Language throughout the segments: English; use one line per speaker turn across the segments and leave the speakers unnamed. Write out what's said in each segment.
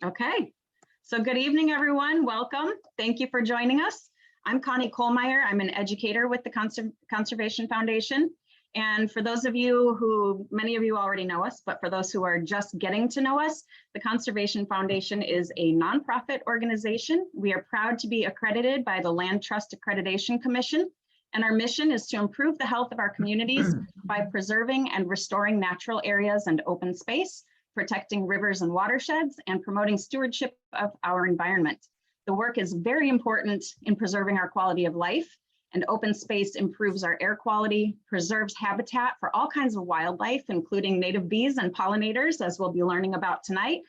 Okay, so good evening, everyone. Welcome. Thank you for joining us. I'm Connie Kohlmeyer. I'm an educator with the Conservation Foundation. And for those of you who, many of you already know us, but for those who are just getting to know us, the Conservation Foundation is a nonprofit organization. We are proud to be accredited by the Land Trust Accreditation Commission. And our mission is to improve the health of our communities by preserving and restoring natural areas and open space, protecting rivers and watersheds, and promoting stewardship of our environment. The work is very important in preserving our quality of life, and open space improves our air quality, preserves habitat for all kinds of wildlife, including native bees and pollinators, as we'll be learning about tonight,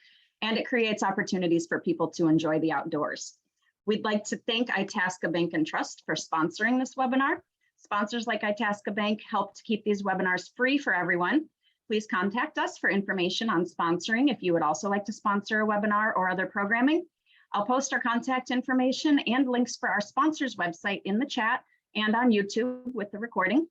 and it creates opportunities for people to enjoy the outdoors. We'd like to thank Itasca Bank and Trust for sponsoring this webinar. Sponsors like Itasca Bank help to keep these webinars free for everyone. Please contact us for information on sponsoring if you would also like to sponsor a webinar or other programming. I'll post our contact information and links for our sponsors website in the chat and on YouTube with the recording.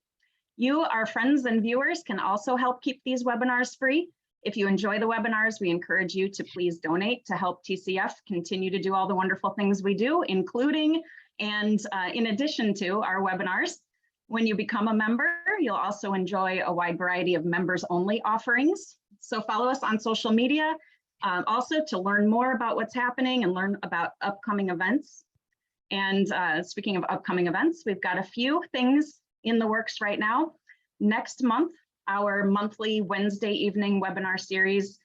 You, our friends and viewers, can also help keep these webinars free. If you enjoy the webinars, we encourage you to please donate to help TCF continue to do all the wonderful things we do, including and in addition to our webinars. When you become a member, you'll also enjoy a wide variety of members-only offerings. So follow us on social media, also to learn more about what's happening and learn about upcoming events. And speaking of upcoming events, we've got a few things in the works right now. Next month, our monthly Wednesday evening webinar series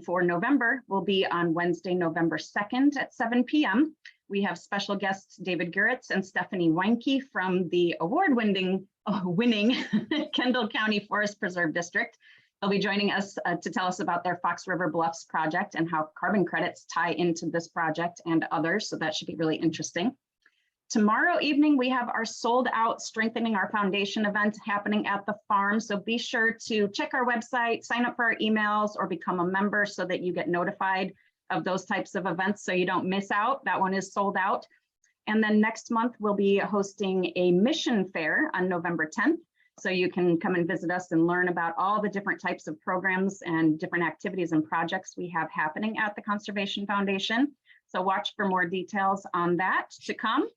for November will be on Wednesday, November 2nd at 7 p.m. We have special guests David Guritz and Stephanie Weinke from the award-winning Kendall County Forest Preserve District. They'll be joining us to tell us about their Fox River Bluffs project and how carbon credits tie into this project and others, so that should be really interesting. Tomorrow evening, we have our sold out Strengthening Our Foundation event happening at the farm. So be sure to check our website, sign up for our emails, or become a member so that you get notified of those types of events so you don't miss out. That one is sold out. And then next month, we'll be hosting a mission fair on November 10th. So you can come and visit us and learn about all the different types of programs and different activities and projects we have happening at the Conservation Foundation. So watch for more details on that to come.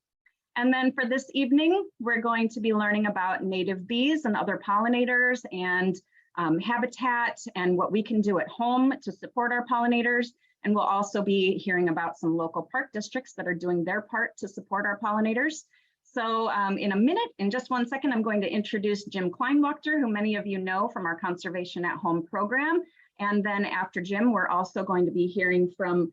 And then for this evening, we're going to be learning about native bees and other pollinators and habitat and what we can do at home to support our pollinators. And we'll also be hearing about some local park districts that are doing their part to support our pollinators. So in a minute, in just 1 second, I'm going to introduce Jim Kleinwachter, who many of you know from our Conservation at Home program. And then after Jim, we're also going to be hearing from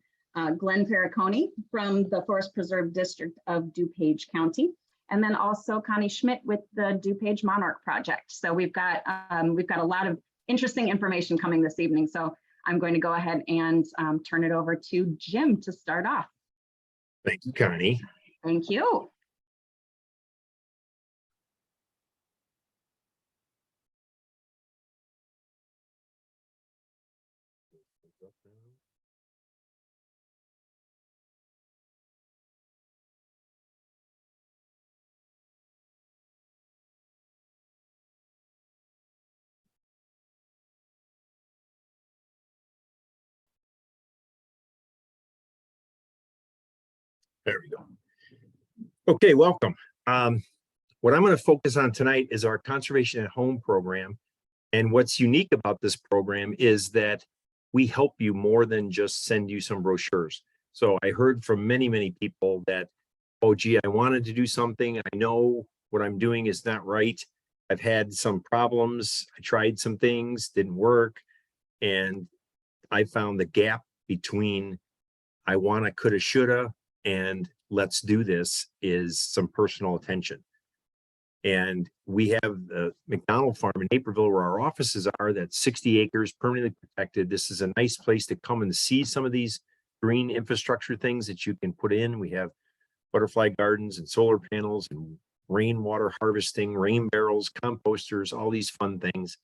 Glenn Perricone from the Forest Preserve District of DuPage County. And then also Connie Schmidt with the DuPage Monarch Project. So we've got a lot of interesting information coming this evening. So I'm going to go ahead and turn it over to Jim to start off.
Thank you, Connie.
Thank you.
There we go. Okay, welcome. What I'm going to focus on tonight is our Conservation at Home program. And what's unique about this program is that we help you more than just send you some brochures. So I heard from many people that, oh, gee, I wanted to do something. I know what I'm doing is not right. I've had some problems. I tried some things, didn't work. And I found the gap between I wanna, coulda, shoulda, and let's do this is some personal attention. And we have the McDonald Farm in Naperville where our offices are. That's 60 acres permanently protected. This is a nice place to come and see some of these green infrastructure things that you can put in. We have butterfly gardens and solar panels and rainwater harvesting, rain barrels, composters, all these fun things.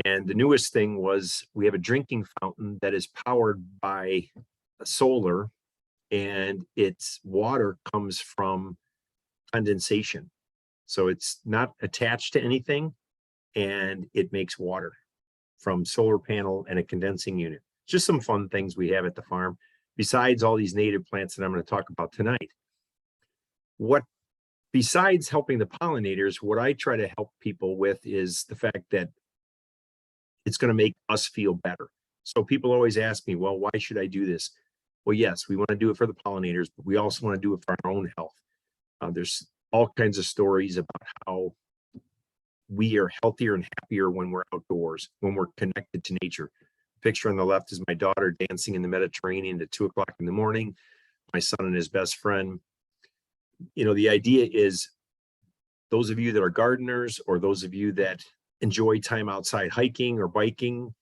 And the newest thing was we have a drinking fountain that is powered by solar, and its water comes from condensation. So it's not attached to anything, and it makes water from solar panel and a condensing unit. Just some fun things we have at the farm. besides all these native plants that I'm going to talk about tonight. Besides helping the pollinators, what I try to help people with is the fact that it's going to make us feel better. So people always ask me, well, why should I do this? Well, yes, we want to do it for the pollinators, but we also want to do it for our own health. There's all kinds of stories about how we are healthier and happier when we're outdoors, when we're connected to nature. Picture on the left is my daughter dancing in the Mediterranean at 2 o'clock in the morning, my son and his best friend. You know, the idea is those of you that are gardeners or those of you that enjoy time outside hiking or biking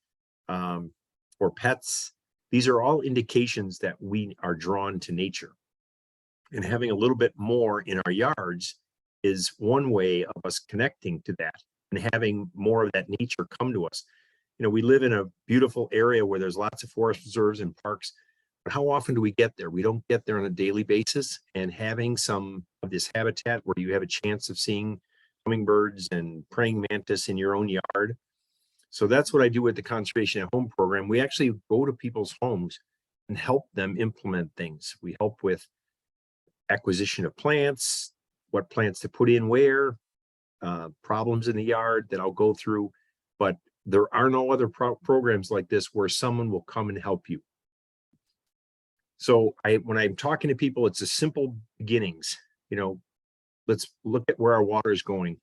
or pets, these are all indications that we are drawn to nature. And having a little bit more in our yards is one way of us connecting to that and having more of that nature come to us. You know, we live in a beautiful area where there's lots of forest reserves and parks, but how often do we get there? We don't get there on a daily basis, and having some of this habitat where you have a chance of seeing hummingbirds and praying mantis in your own yard. So that's what I do with the Conservation at Home program. We actually go to people's homes and help them implement things. We help with acquisition of plants, what plants to put in where, problems in the yard that I'll go through, but there are no other programs like this where someone will come and help you. So when I'm talking to people, it's a simple beginnings. You know, let's look at where our water is going.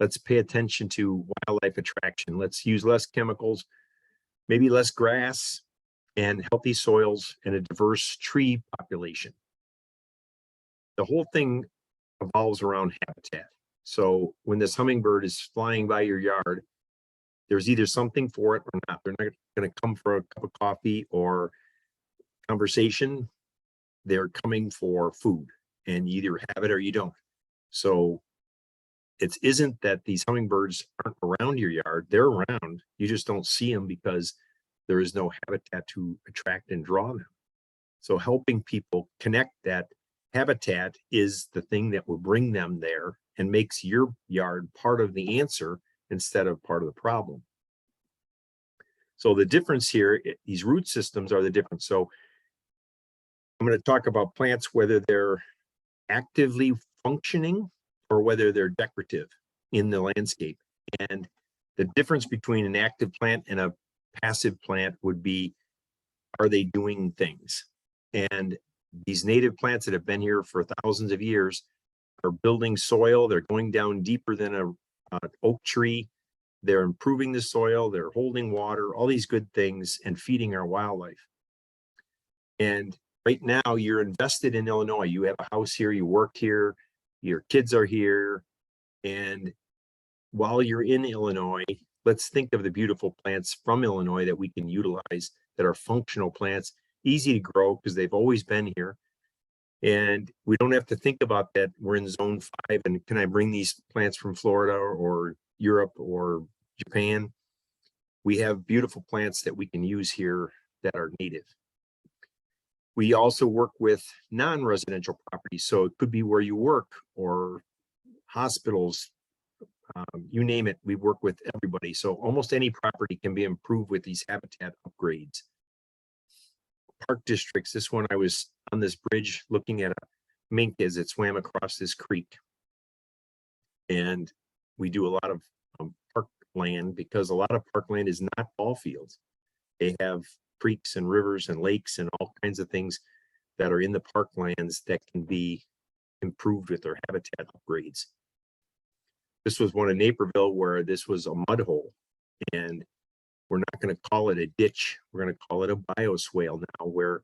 Let's pay attention to wildlife attraction. Let's use less chemicals, maybe less grass, and healthy soils and a diverse tree population. The whole thing revolves around habitat. So when this hummingbird is flying by your yard, there's either something for it or not. They're not going to come for a cup of coffee or conversation. They're coming for food, and you either have it or you don't. So it isn't that these hummingbirds aren't around your yard. They're around. You just don't see them because there is no habitat to attract and draw them. So helping people connect that habitat is the thing that will bring them there and makes your yard part of the answer instead of part of the problem. So the difference here, these root systems are the difference. So I'm going to talk about plants, whether they're actively functioning or whether they're decorative in the landscape. And the difference between an active plant and a passive plant would be, are they doing things? And these native plants that have been here for thousands of years are building soil. They're going down deeper than an oak tree. They're improving the soil. They're holding water, all these good things, and feeding our wildlife. And right now you're invested in Illinois. You have a house here, you work here, your kids are here. And while you're in Illinois, let's think of the beautiful plants from Illinois that we can utilize that are functional plants, easy to grow because they've always been here. And we don't have to think about that. We're in zone 5, and can I bring these plants from Florida or Europe or Japan? We have beautiful plants that we can use here that are native. We also work with non-residential properties. So it could be where you work or hospitals, you name it, we work with everybody. So almost any property can be improved with these habitat upgrades. Park districts, this one I was on this bridge looking at a mink as it swam across this creek. And we do a lot of park land because a lot of parkland is not ball fields. They have creeks and rivers and lakes and all kinds of things that are in the parklands that can be improved with their habitat upgrades. This was one in Naperville where this was a mud hole, and we're not going to call it a ditch. We're going to call it a bioswale now, where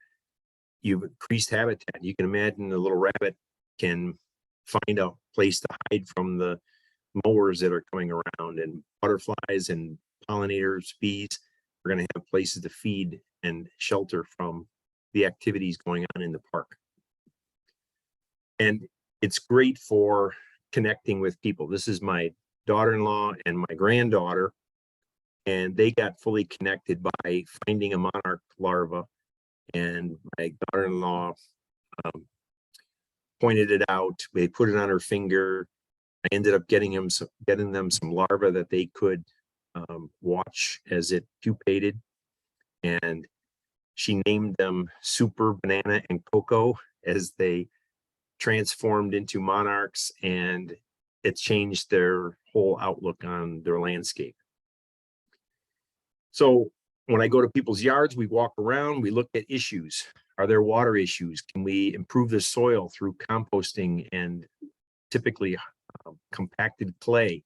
you've increased habitat. You can imagine the little rabbit can find a place to hide from the mowers that are coming around, and butterflies and pollinators, bees are going to have places to feed and shelter from the activities going on in the park. And it's great for connecting with people. This is my daughter-in-law and my granddaughter, and they got fully connected by finding a monarch larva, and my daughter-in-law pointed it out. They put it on her finger. I ended up getting them some larvae that they could watch as it pupated, and She named them Super, Banana, and Cocoa as they transformed into monarchs, and it changed their whole outlook on their landscape. So when I go to people's yards, we walk around, we look at issues. Are there water issues? Can we improve the soil through composting and typically compacted clay?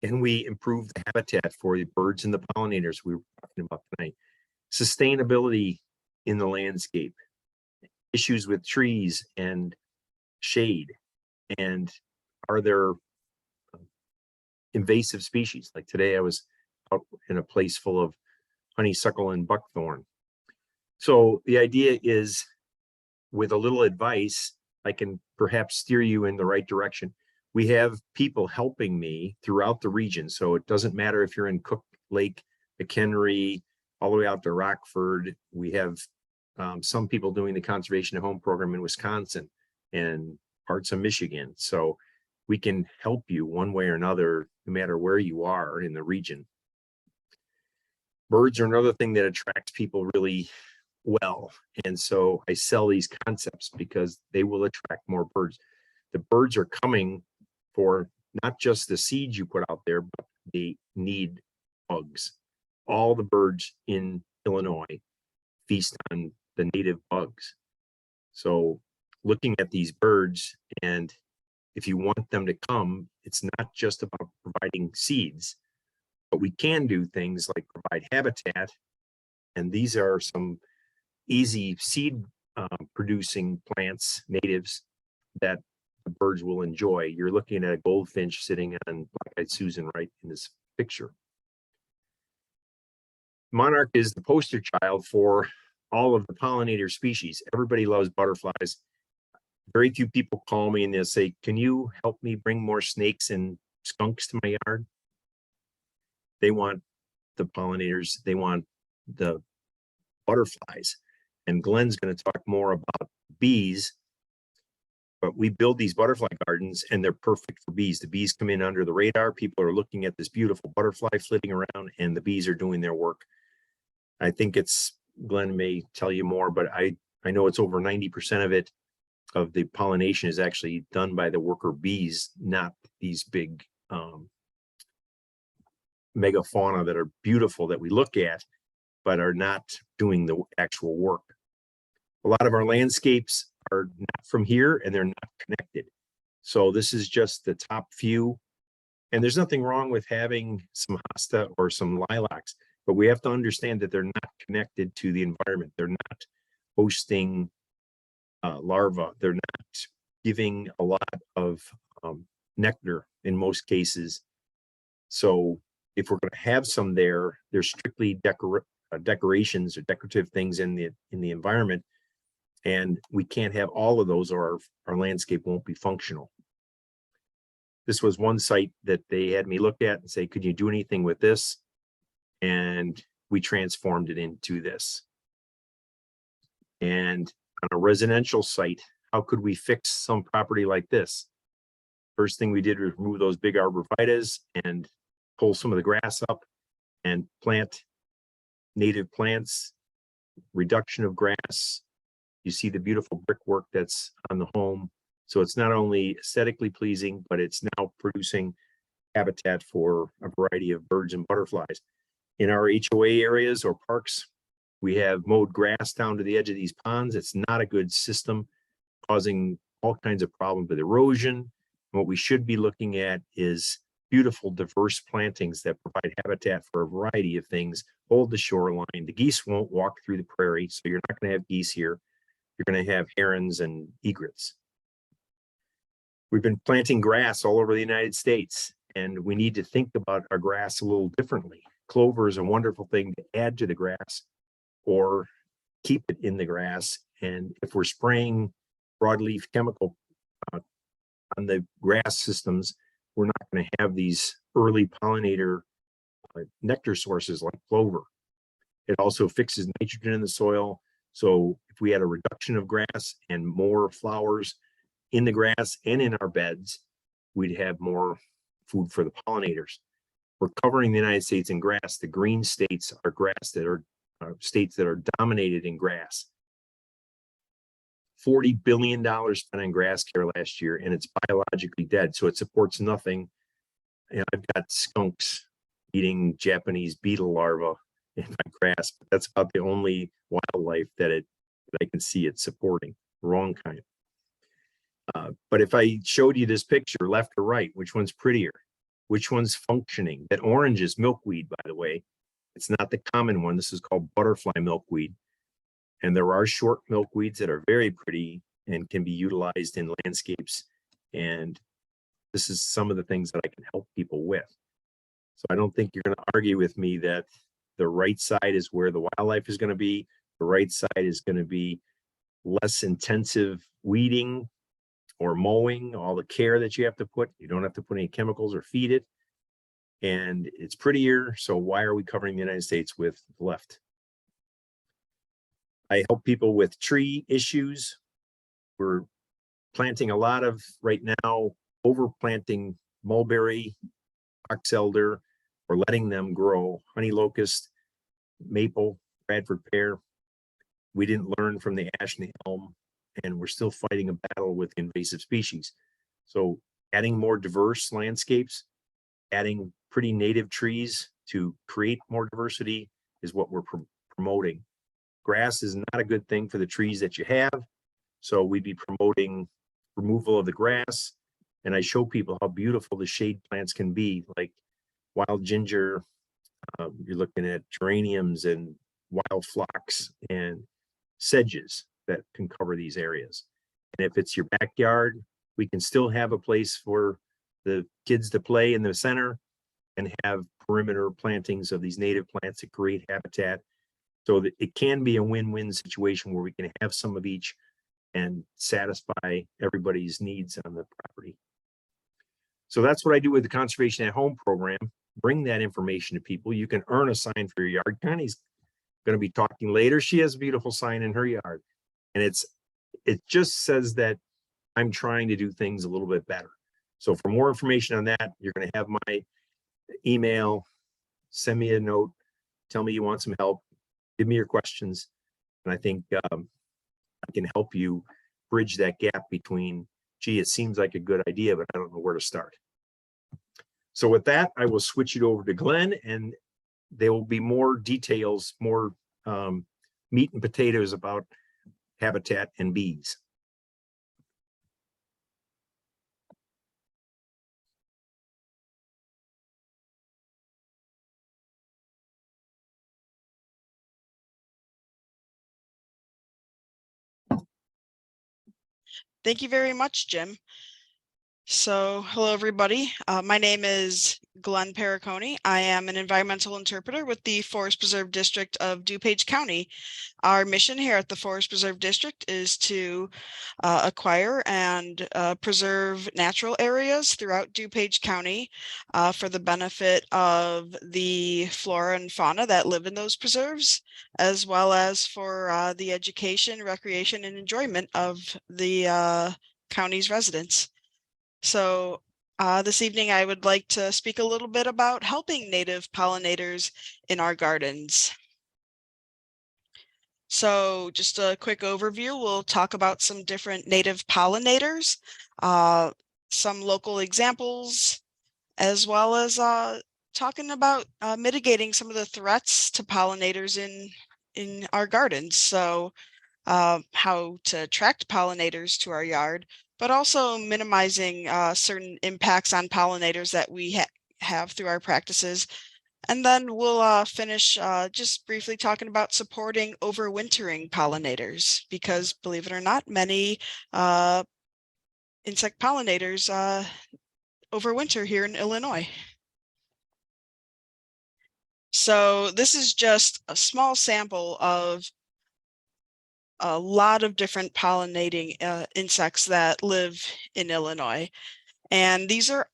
Can we improve the habitat for the birds and the pollinators we were talking about tonight? Sustainability in the landscape, issues with trees and shade, and are there invasive species? Like today I was out in a place full of honeysuckle and buckthorn. So the idea is, with a little advice, I can perhaps steer you in the right direction. We have people helping me throughout the region. So it doesn't matter if you're in Cook Lake, McHenry, all the way out to Rockford. We have some people doing the Conservation at Home program in Wisconsin and parts of Michigan. So we can help you one way or another, no matter where you are in the region. Birds are another thing that attracts people really well. And so I sell these concepts because they will attract more birds. The birds are coming for not just the seeds you put out there, but they need bugs. All the birds in Illinois feast on the native bugs. So looking at these birds, and if you want them to come, it's not just about providing seeds, but we can do things like provide habitat. And these are some easy seed producing plants, natives, that the birds will enjoy. You're looking at a goldfinch sitting on black-eyed Susan right in this picture. Monarch is the poster child for all of the pollinator species. Everybody loves butterflies. Very few people call me and they'll say, can you help me bring more snakes and skunks to my yard? They want the pollinators, they want the butterflies. And Glenn's going to talk more about bees, but we build these butterfly gardens and they're perfect for bees. The bees come in under the radar. People are looking at this beautiful butterfly flitting around and the bees are doing their work. I think it's, Glenn may tell you more, but I know it's over 90% of it, of the pollination, is actually done by the worker bees, not these big megafauna that are beautiful that we look at, but are not doing the actual work. A lot of our landscapes are not from here and they're not connected. So this is just the top few. And there's nothing wrong with having some hosta or some lilacs, but we have to understand that they're not connected to the environment. They're not hosting larvae. They're not giving a lot of nectar in most cases. So if we're going to have some there, they're strictly decorations or decorative things in the environment. And we can't have all of those or our landscape won't be functional. This was one site that they had me look at and say, could you do anything with this? And we transformed it into this. And on a residential site, how could we fix some property like this? First thing we did was remove those big arborvitaes and pull some of the grass up and plant native plants, reduction of grass. You see the beautiful brickwork that's on the home. So it's not only aesthetically pleasing, but it's now producing habitat for a variety of birds and butterflies. In our HOA areas or parks, we have mowed grass down to the edge of these ponds. It's not a good system, causing all kinds of problems with erosion. And what we should be looking at is beautiful, diverse plantings that provide habitat for a variety of things, hold the shoreline. The geese won't walk through the prairie, so you're not going to have geese here. You're going to have herons and egrets. We've been planting grass all over the United States, and we need to think about our grass a little differently. Clover is a wonderful thing to add to the grass or keep it in the grass. And if we're spraying broadleaf chemical on the grass systems, we're not going to have these early pollinator nectar sources like clover. It also fixes nitrogen in the soil. So if we had a reduction of grass and more flowers in the grass and in our beds, we'd have more food for the pollinators. We're covering the United States in grass. The green states are grass that are states that are dominated in grass. $40 billion spent on grass care last year, and it's biologically dead, so it supports nothing. And I've got skunks eating Japanese beetle larvae in my grass, but that's about the only wildlife that I can see it supporting. Wrong kind. But if I showed you this picture, left or right, which one's prettier? Which one's functioning? That orange is milkweed, by the way. It's not the common one. This is called butterfly milkweed. And there are short milkweeds that are very pretty and can be utilized in landscapes. And this is some of the things that I can help people with. So I don't think you're going to argue with me that the right side is where the wildlife is going to be. The right side is going to be less intensive weeding or mowing, all the care that you have to put. You don't have to put any chemicals or feed it. And it's prettier. So why are we covering the United States with the left? I help people with tree issues. We're planting a lot of, right now, overplanting mulberry, box elder, or letting them grow, honey locust, maple, Bradford pear. We didn't learn from the ash and the elm, and we're still fighting a battle with invasive species. So adding more diverse landscapes, adding pretty native trees to create more diversity is what we're promoting. Grass is not a good thing for the trees that you have. So we'd be promoting removal of the grass. And I show people how beautiful the shade plants can be, like wild ginger. You're looking at geraniums and wild phlox and sedges that can cover these areas. And if it's your backyard, we can still have a place for the kids to play in the center and have perimeter plantings of these native plants that create habitat. So that it can be a win-win situation where we can have some of each and satisfy everybody's needs on the property. So that's what I do with the Conservation at Home program. Bring that information to people. You can earn a sign for your yard. Connie's going to be talking later. She has a beautiful sign in her yard. And it just says that I'm trying to do things a little bit better. So for more information on that, you're going to have my email. Send me a note. Tell me you want some help. Give me your questions. And I think I can help you bridge that gap between, gee, it seems like a good idea, but I don't know where to start. So with that, I will switch it over to Glenn, and there will be more details, more meat and potatoes about habitat and bees.
Thank you very much, Jim. So, hello, everybody. My name is Glenn Perricone. I am an environmental interpreter with the Forest Preserve District of DuPage County. Our mission here at the Forest Preserve District is to acquire and preserve natural areas throughout DuPage County for the benefit of the flora and fauna that live in those preserves, as well as for the education, recreation, and enjoyment of the county's residents. So this evening, I would like to speak a little bit about helping native pollinators in our gardens. So just a quick overview, we'll talk about some different native pollinators, some local examples, as well as talking about mitigating some of the threats to pollinators in our gardens. So how to attract pollinators to our yard, but also minimizing certain impacts on pollinators that we have through our practices. And then we'll finish just briefly talking about supporting overwintering pollinators, because believe it or not, many insect pollinators overwinter here in Illinois. So this is just a small sample of a lot of different pollinating insects that live in Illinois. And these are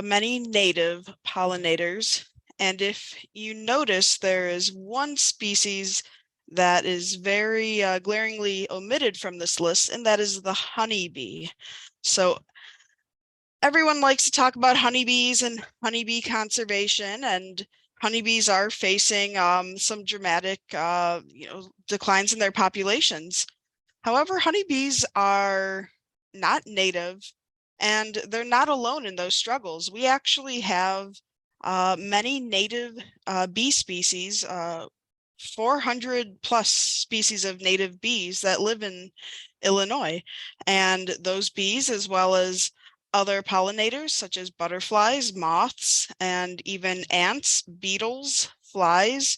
many native pollinators. And if you notice, there is one species that is very glaringly omitted from this list, and that is the honeybee. So everyone likes to talk about honeybees and honeybee conservation, and honeybees are facing some dramatic declines in their populations. However, honeybees are not native, and they're not alone in those struggles. We actually have many native bee species, 400 plus species of native bees that live in Illinois. And those bees, as well as other pollinators such as butterflies, moths, and even ants, beetles, flies,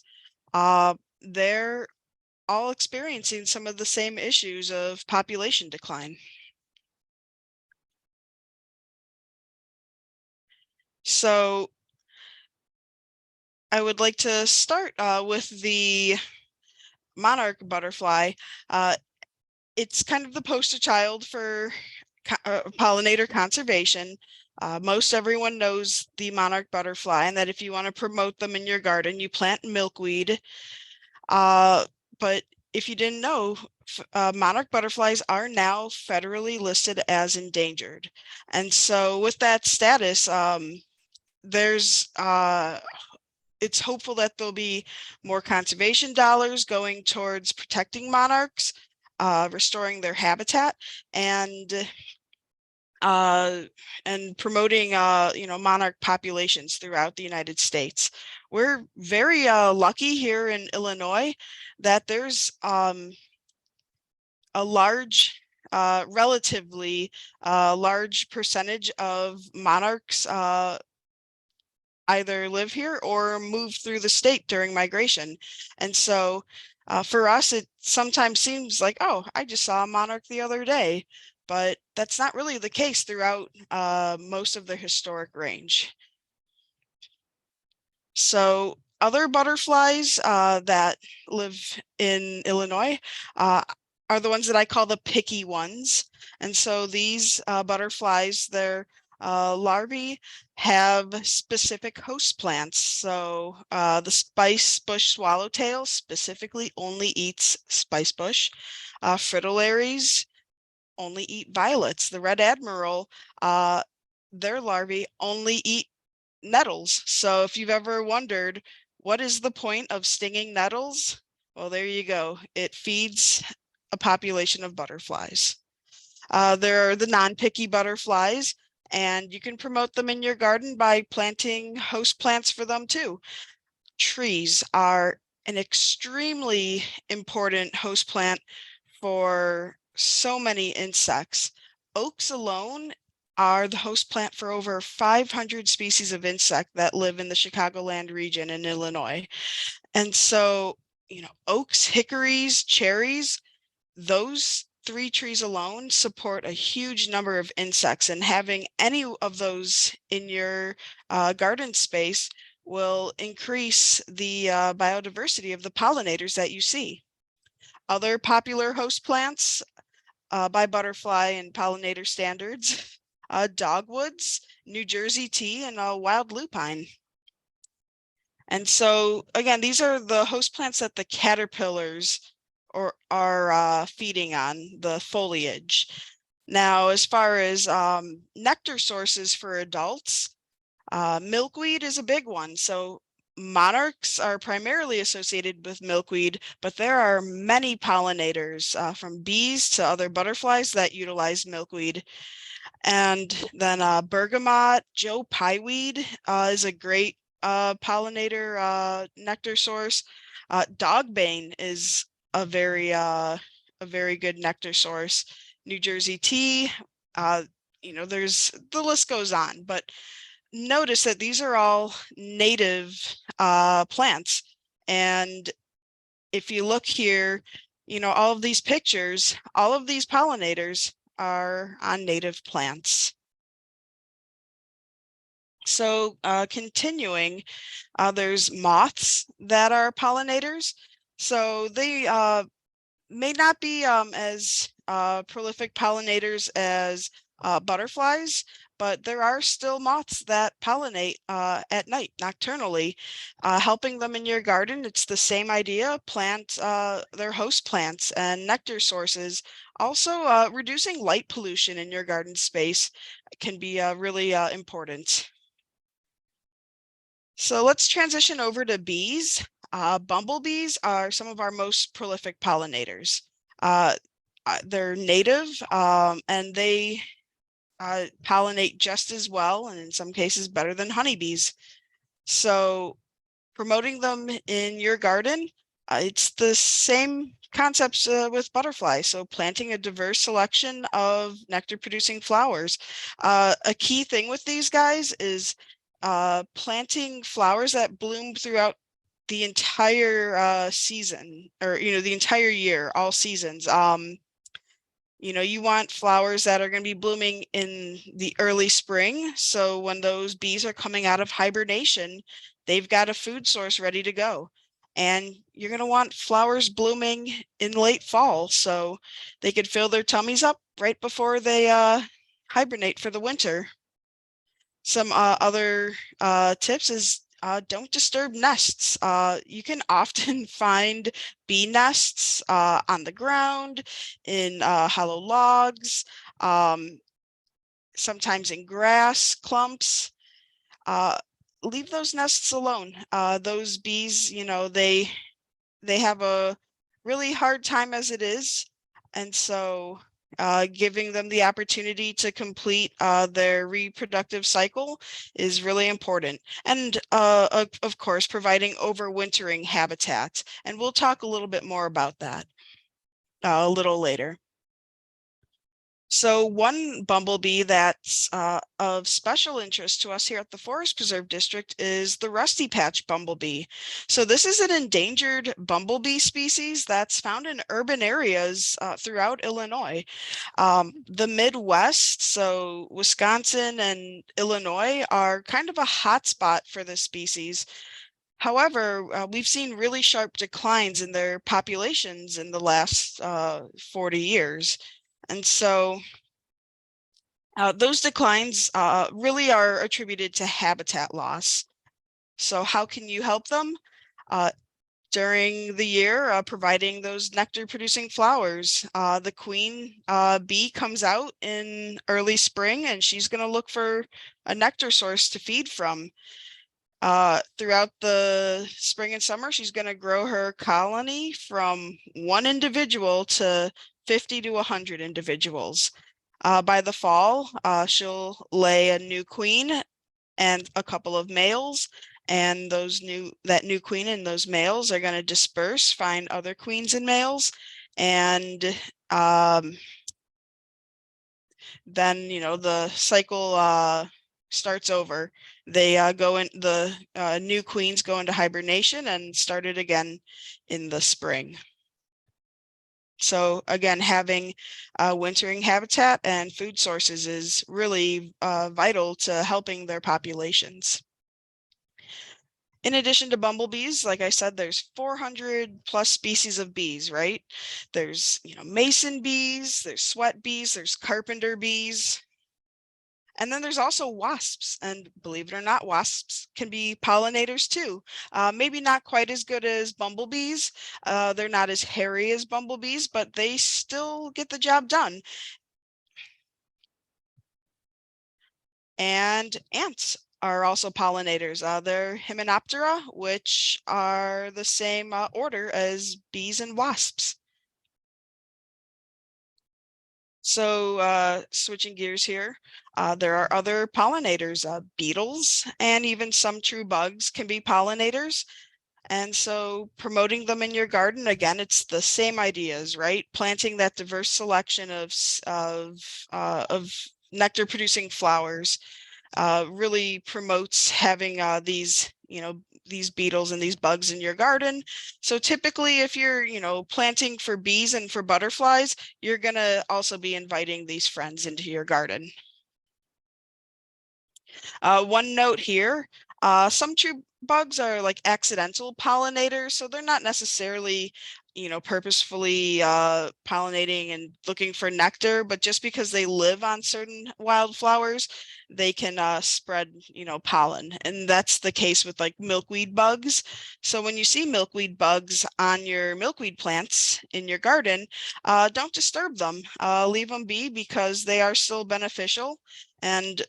they're all experiencing some of the same issues of population decline. So I would like to start with the monarch butterfly. It's kind of the poster child for pollinator conservation. Most everyone knows the monarch butterfly, and that if you want to promote them in your garden, you plant milkweed. But if you didn't know, monarch butterflies are now federally listed as endangered. And so with that status, it's hopeful that there'll be more conservation dollars going towards protecting monarchs, restoring their habitat, and promoting monarch populations throughout the United States. We're very lucky here in Illinois that there's a large relatively large percentage of monarchs either live here or move through the state during migration. And so for us, it sometimes seems like, oh, I just saw a monarch the other day, but that's not really the case throughout most of the historic range. So other butterflies that live in Illinois are the ones that I call the picky ones. And so these butterflies, their larvae have specific host plants. So the spice bush swallowtail specifically only eats spice bush. Fritillaries only eat violets. The red admiral, their larvae only eat nettles. So if you've ever wondered, what is the point of stinging nettles? Well, there you go. It feeds a population of butterflies. There are the non-picky butterflies, and you can promote them in your garden by planting host plants for them too. Trees are an extremely important host plant for so many insects. Oaks alone are the host plant for over 500 species of insect that live in the Chicagoland region in Illinois. And so, oaks, hickories, cherries, those 3 trees alone support a huge number of insects, and having any of those in your garden space will increase the biodiversity of the pollinators that you see. Other popular host plants by butterfly and pollinator standards, dogwoods, New Jersey tea, and wild lupine. And so again, these are the host plants that the caterpillars are feeding on, the foliage. Now, as far as nectar sources for adults, milkweed is a big one. So monarchs are primarily associated with milkweed, but there are many pollinators from bees to other butterflies that utilize milkweed. And then bergamot, Joe pieweed is a great pollinator nectar source. Dogbane is a very good nectar source. New Jersey tea, there's, the list goes on, but notice that these are all native plants. And if you look here, all of these pictures, all of these pollinators are on native plants. So continuing, there's moths that are pollinators. So they may not be as prolific pollinators as butterflies, but there are still moths that pollinate at night, nocturnally, helping them in your garden. It's the same idea, plant their host plants and nectar sources. Also, reducing light pollution in your garden space can be really important. So let's transition over to bees. Bumblebees are some of our most prolific pollinators. They're native and they pollinate just as well, and in some cases better than honeybees. So promoting them in your garden, it's the same concepts with butterflies. So planting a diverse selection of nectar producing flowers. A key thing with these guys is planting flowers that bloom throughout the entire season, or the entire year, all seasons. You want flowers that are going to be blooming in the early spring. So when those bees are coming out of hibernation, they've got a food source ready to go. And you're going to want flowers blooming in late fall so they could fill their tummies up right before they hibernate for the winter. Some other tips is don't disturb nests. You can often find bee nests on the ground, in hollow logs, sometimes in grass clumps. Leave those nests alone. Those bees, they have a really hard time as it is. And so giving them the opportunity to complete their reproductive cycle is really important. And of course, providing overwintering habitat. And we'll talk a little bit more about that a little later. So one bumblebee that's of special interest to us here at the Forest Preserve District is the rusty patch bumblebee. So this is an endangered bumblebee species that's found in urban areas throughout Illinois. The Midwest, so Wisconsin and Illinois, are kind of a hotspot for this species. However, we've seen really sharp declines in their populations in the last 40 years. And so those declines really are attributed to habitat loss. So how can you help them? During the year, providing those nectar producing flowers. The queen bee comes out in early spring and she's going to look for a nectar source to feed from. Throughout the spring and summer, she's going to grow her colony from one individual to 50 to 100 individuals. By the fall, she'll lay a new queen and a couple of males, and that new queen and those males are going to disperse, find other queens and males, and then the cycle starts over. They the new queens go into hibernation and start it again in the spring. So again, having wintering habitat and food sources is really vital to helping their populations. In addition to bumblebees, like I said, there's 400 plus species of bees, right? There's mason bees, there's sweat bees, there's carpenter bees. And then there's also wasps, and believe it or not, wasps can be pollinators too. Maybe not quite as good as bumblebees. They're not as hairy as bumblebees, but they still get the job done. And ants are also pollinators. They're Hymenoptera, which are the same order as bees and wasps. So switching gears here, there are other pollinators. Beetles and even some true bugs can be pollinators. And so promoting them in your garden, again, it's the same ideas, right? Planting that diverse selection of nectar producing flowers really promotes having these beetles and these bugs in your garden. So typically if you're planting for bees and for butterflies, you're going to also be inviting these friends into your garden. One note here, some true bugs are like accidental pollinators, so they're not necessarily purposefully pollinating and looking for nectar, but just because they live on certain wildflowers, they can spread pollen. And that's the case with like milkweed bugs. So when you see milkweed bugs on your milkweed plants in your garden, don't disturb them. Leave them be because they are still beneficial. And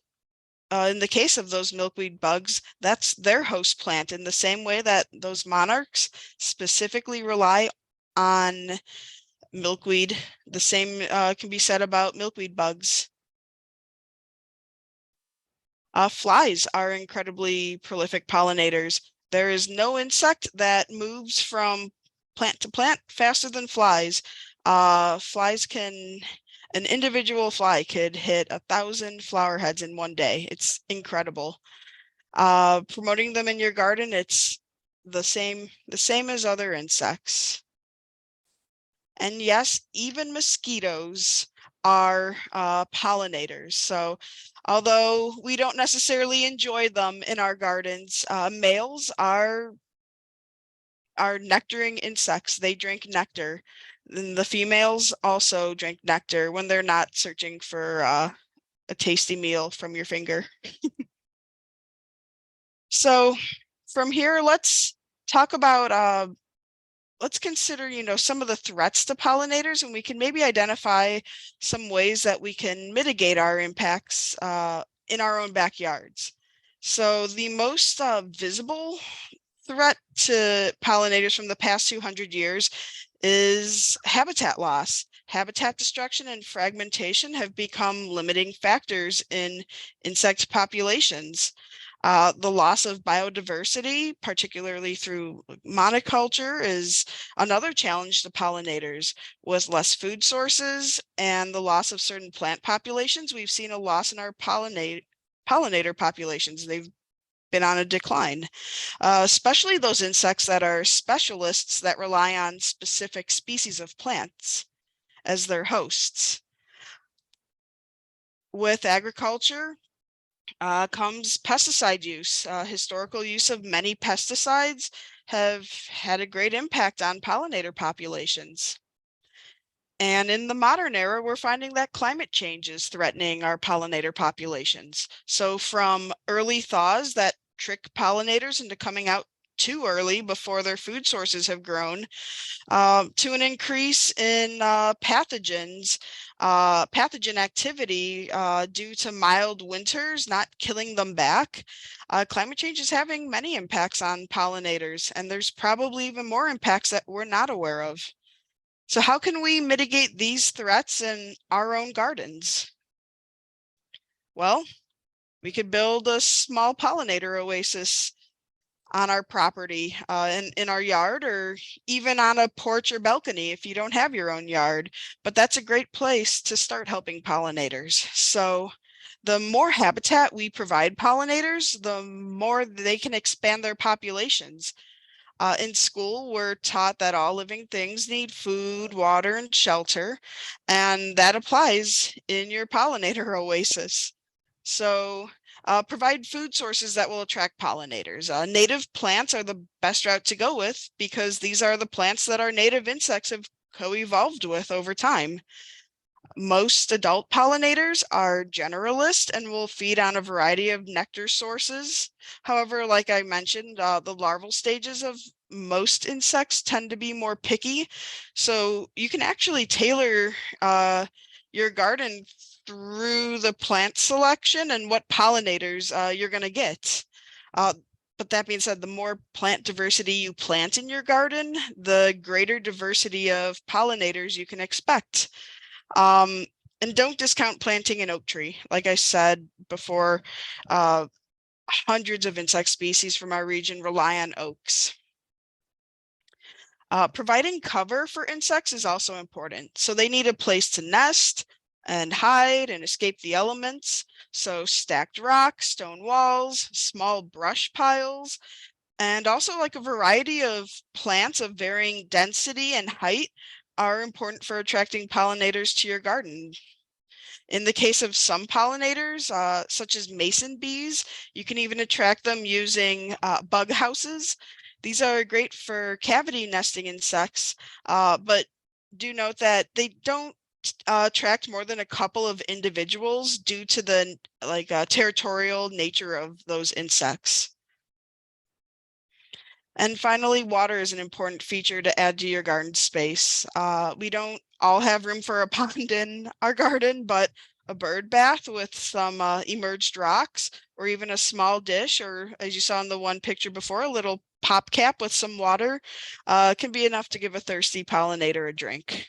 in the case of those milkweed bugs, that's their host plant, in the same way that those monarchs specifically rely on milkweed. The same can be said about milkweed bugs. Flies are incredibly prolific pollinators. There is no insect that moves from plant to plant faster than flies. An individual fly could hit 1,000 flower heads in one day. It's incredible. Promoting them in your garden, it's the same as other insects. And yes, even mosquitoes are pollinators. So although we don't necessarily enjoy them in our gardens, males are nectaring insects. They drink nectar. And the females also drink nectar when they're not searching for a tasty meal from your finger. So from here, let's talk about let's consider, some of the threats to pollinators, and we can maybe identify some ways that we can mitigate our impacts in our own backyards. So the most visible threat to pollinators from the past 200 years is habitat loss. Habitat destruction and fragmentation have become limiting factors in insect populations. The loss of biodiversity, particularly through monoculture, is another challenge to pollinators. With less food sources and the loss of certain plant populations, we've seen a loss in our pollinator populations. They've been on a decline, especially those insects that are specialists that rely on specific species of plants as their hosts. With agriculture comes pesticide use. Historical use of many pesticides have had a great impact on pollinator populations. And in the modern era, we're finding that climate change is threatening our pollinator populations. So from early thaws that trick pollinators into coming out too early before their food sources have grown, to an increase in pathogen activity due to mild winters not killing them back. Climate change is having many impacts on pollinators, and there's probably even more impacts that we're not aware of. So how can we mitigate these threats in our own gardens? Well, we could build a small pollinator oasis on our property, in our yard, or even on a porch or balcony if you don't have your own yard. But that's a great place to start helping pollinators. So the more habitat we provide pollinators, the more they can expand their populations. In school, we're taught that all living things need food, water, and shelter, and that applies in your pollinator oasis. So provide food sources that will attract pollinators. Native plants are the best route to go with because these are the plants that our native insects have co-evolved with over time. Most adult pollinators are generalist and will feed on a variety of nectar sources. However, like I mentioned, the larval stages of most insects tend to be more picky. So you can actually tailor your garden through the plant selection and what pollinators you're going to get. But that being said, the more plant diversity you plant in your garden, the greater diversity of pollinators you can expect. And don't discount planting an oak tree. Like I said before, hundreds of insect species from our region rely on oaks. Providing cover for insects is also important. So they need a place to nest and hide and escape the elements. So stacked rocks, stone walls, small brush piles, and also like a variety of plants of varying density and height are important for attracting pollinators to your garden. In the case of some pollinators, such as mason bees, you can even attract them using bug houses. These are great for cavity nesting insects, but do note that they don't attract more than a couple of individuals due to the territorial nature of those insects. And finally, water is an important feature to add to your garden space. We don't all have room for a pond in our garden, but a bird bath with some emerged rocks, or even a small dish, or as you saw in the one picture before, a little pop cap with some water can be enough to give a thirsty pollinator a drink.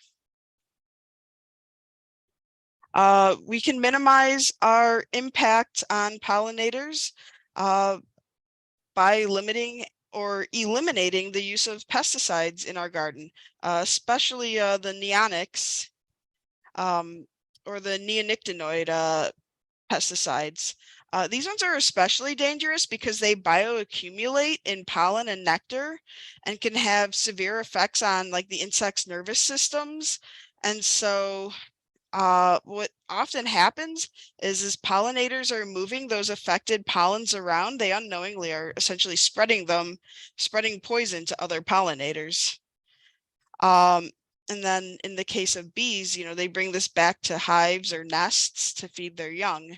We can minimize our impact on pollinators by limiting or eliminating the use of pesticides in our garden, especially the neonics or the neonicotinoid pesticides. These ones are especially dangerous because they bioaccumulate in pollen and nectar and can have severe effects on like the insect's nervous systems. And so what often happens is pollinators are moving those affected pollens around. They unknowingly are essentially spreading poison to other pollinators. And then in the case of bees, they bring this back to hives or nests to feed their young.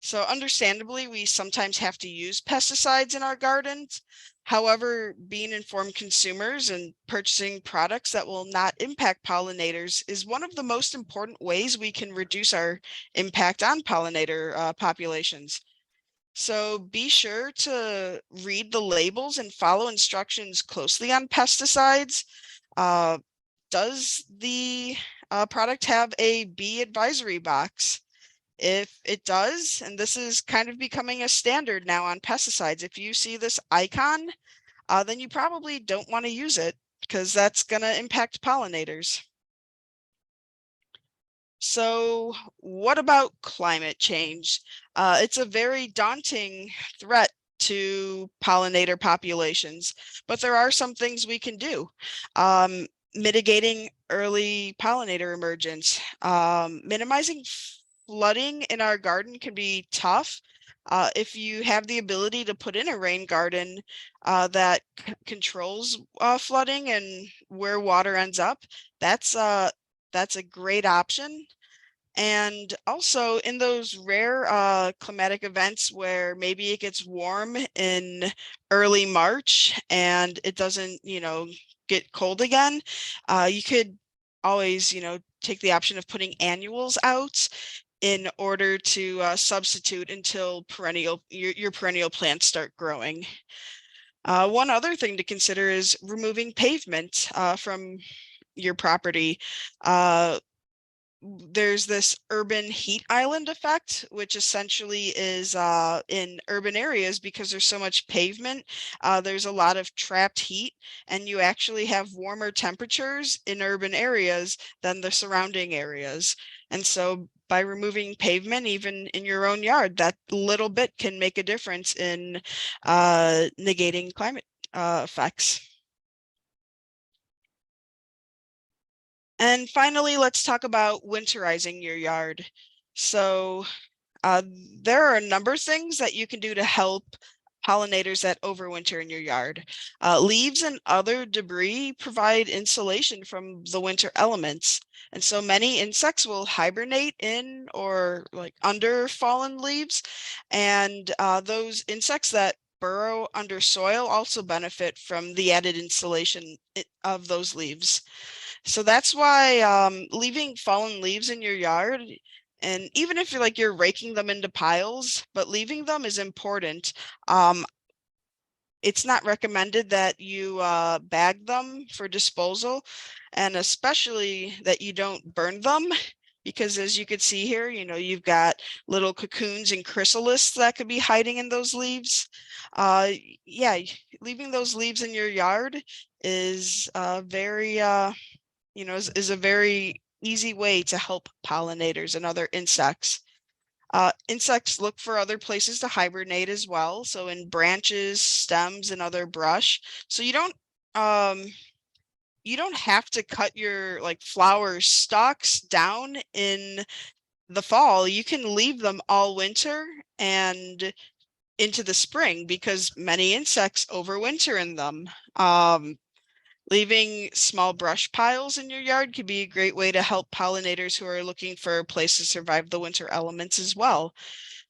So understandably, we sometimes have to use pesticides in our gardens. However, being informed consumers and purchasing products that will not impact pollinators is one of the most important ways we can reduce our impact on pollinator populations. So be sure to read the labels and follow instructions closely on pesticides. Does the product have a bee advisory box? If it does, and this is kind of becoming a standard now on pesticides, if you see this icon, then you probably don't want to use it because that's going to impact pollinators. So what about climate change? It's a very daunting threat to pollinator populations, but there are some things we can do. Mitigating early pollinator emergence, minimizing flooding in our garden can be tough. If you have the ability to put in a rain garden that controls flooding and where water ends up, that's a great option. And also in those rare climatic events where maybe it gets warm in early March and it doesn't, get cold again, you could always, take the option of putting annuals out in order to substitute until your perennial plants start growing. One other thing to consider is removing pavement from your property. There's this urban heat island effect, which essentially is in urban areas because there's so much pavement. There's a lot of trapped heat, and you actually have warmer temperatures in urban areas than the surrounding areas. And so by removing pavement, even in your own yard, that little bit can make a difference in negating climate effects. And finally, let's talk about winterizing your yard. So there are a number of things that you can do to help pollinators that overwinter in your yard. Leaves and other debris provide insulation from the winter elements. And so many insects will hibernate in or like under fallen leaves. And those insects that burrow under soil also benefit from the added insulation of those leaves. So that's why leaving fallen leaves in your yard, and even if you're raking them into piles, but leaving them is important. It's not recommended that you bag them for disposal, and especially that you don't burn them, because as you could see here, you've got little cocoons and chrysalis that could be hiding in those leaves. Yeah, leaving those leaves in your yard is very is a very easy way to help pollinators and other insects. Insects look for other places to hibernate as well. So in branches, stems, and other brush. So you don't have to cut your flower stalks down in the fall. You can leave them all winter and into the spring because many insects overwinter in them. Leaving small brush piles in your yard could be a great way to help pollinators who are looking for a place to survive the winter elements as well.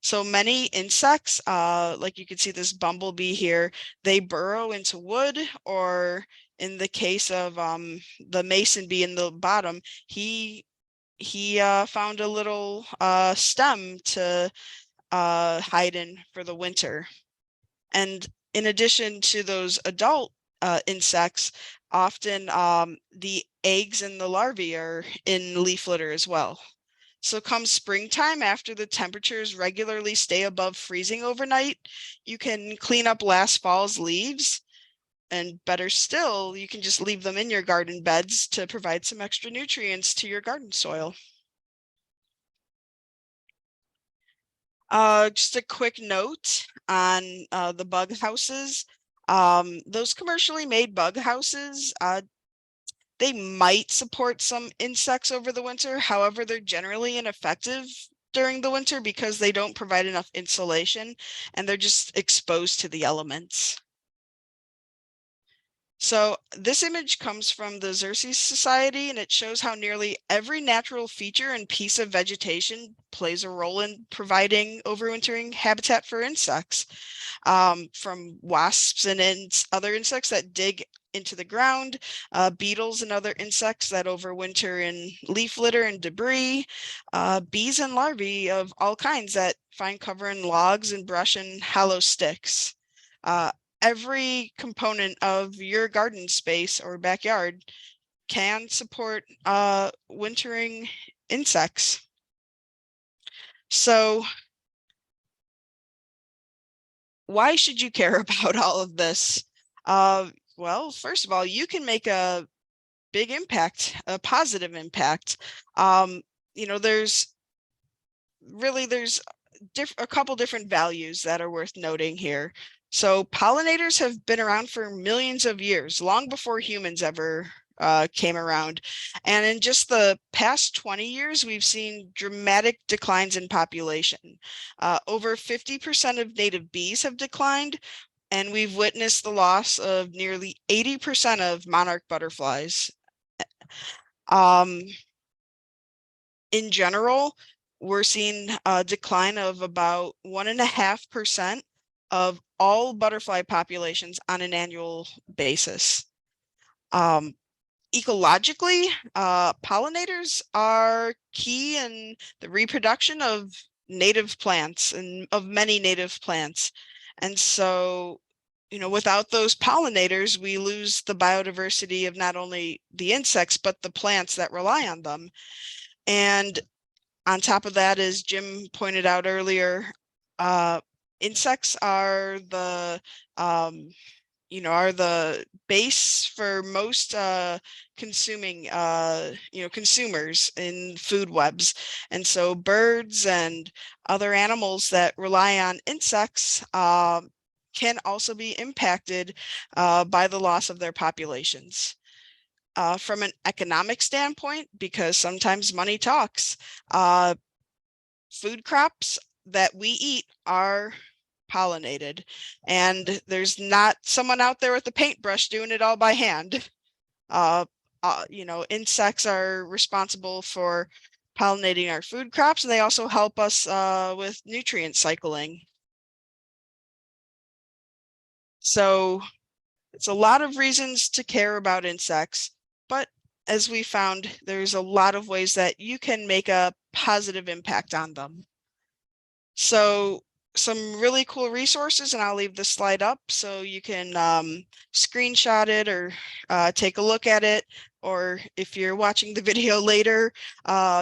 So many insects, like you can see this bumblebee here, they burrow into wood, or in the case of the mason bee in the bottom, he he found a little stem to hide in for the winter. And in addition to those adult insects, often the eggs and the larvae are in leaf litter as well. So come springtime, after the temperatures regularly stay above freezing overnight, you can clean up last fall's leaves. And better still, you can just leave them in your garden beds to provide some extra nutrients to your garden soil. Just a quick note on the bug houses. Those commercially made bug houses, they might support some insects over the winter. However, they're generally ineffective during the winter because they don't provide enough insulation and they're just exposed to the elements. So this image comes from the Xerces Society, and it shows how nearly every natural feature and piece of vegetation plays a role in providing overwintering habitat for insects, from wasps and other insects that dig into the ground, beetles and other insects that overwinter in leaf litter and debris, bees and larvae of all kinds that find cover in logs and brush and hollow sticks. Every component of your garden space or backyard can support wintering insects. So why should you care about all of this? Well, first of all, you can make a big impact, a positive impact. There's a couple different values that are worth noting here. So pollinators have been around for millions of years, long before humans ever came around. And in just the past 20 years, we've seen dramatic declines in population. Over 50% of native bees have declined, and we've witnessed the loss of nearly 80% of monarch butterflies. In general, we're seeing a decline of about 1.5% of all butterfly populations on an annual basis. Ecologically, pollinators are key in the reproduction of native plants and of many native plants. And so, without those pollinators, we lose the biodiversity of not only the insects, but the plants that rely on them. And on top of that, as Jim pointed out earlier, insects are the base for most consumers in food webs. And so birds and other animals that rely on insects can also be impacted by the loss of their populations. From an economic standpoint, because sometimes money talks, food crops that we eat are pollinated, and there's not someone out there with a paintbrush doing it all by hand. Insects are responsible for pollinating our food crops, and they also help us with nutrient cycling. So it's a lot of reasons to care about insects, but as we found, there's a lot of ways that you can make a positive impact on them. So some really cool resources, and I'll leave this slide up so you can screenshot it or take a look at it, or if you're watching the video later,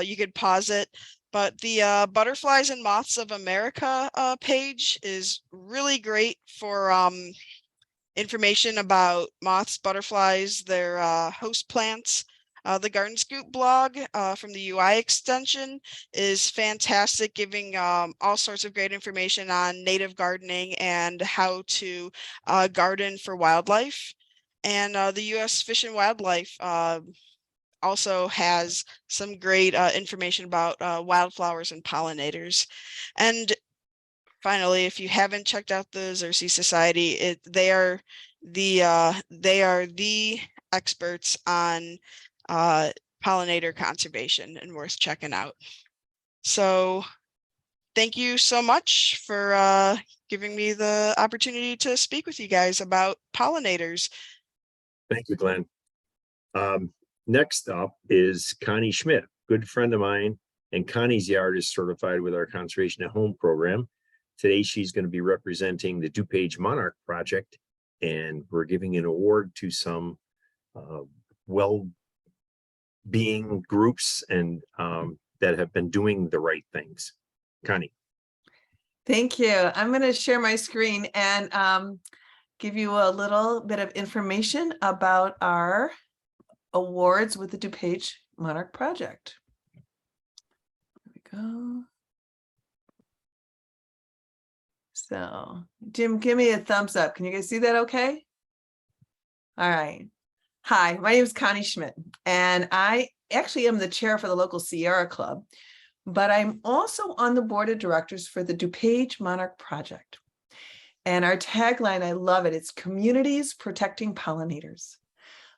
you could pause it. But the Butterflies and Moths of America page is really great for information about moths, butterflies, their host plants. The Garden Scoop blog from the UI extension is fantastic, giving all sorts of great information on native gardening and how to garden for wildlife. And the US Fish and Wildlife also has some great information about wildflowers and pollinators. And finally, if you haven't checked out the Xerces Society, they are the experts on pollinator conservation and worth checking out. So thank you so much for giving me the opportunity to speak with you guys about pollinators.
Thank you, Glenn. Next up is Connie Schmidt, good friend of mine, and Connie's yard is certified with our Conservation at Home program. Today, she's going to be representing the DuPage Monarch Project, and we're giving an award to some well-being groups and that have been doing the right things. Connie.
Thank you. I'm going to share my screen and give you a little bit of information about our awards with the DuPage Monarch Project. There we go. So, Jim, give me a thumbs up. Can you guys see that okay? All right. Hi, my name is Connie Schmidt, and I actually am the chair for the local Sierra Club, but I'm also on the board of directors for the DuPage Monarch Project. And our tagline, I love it, it's communities protecting pollinators.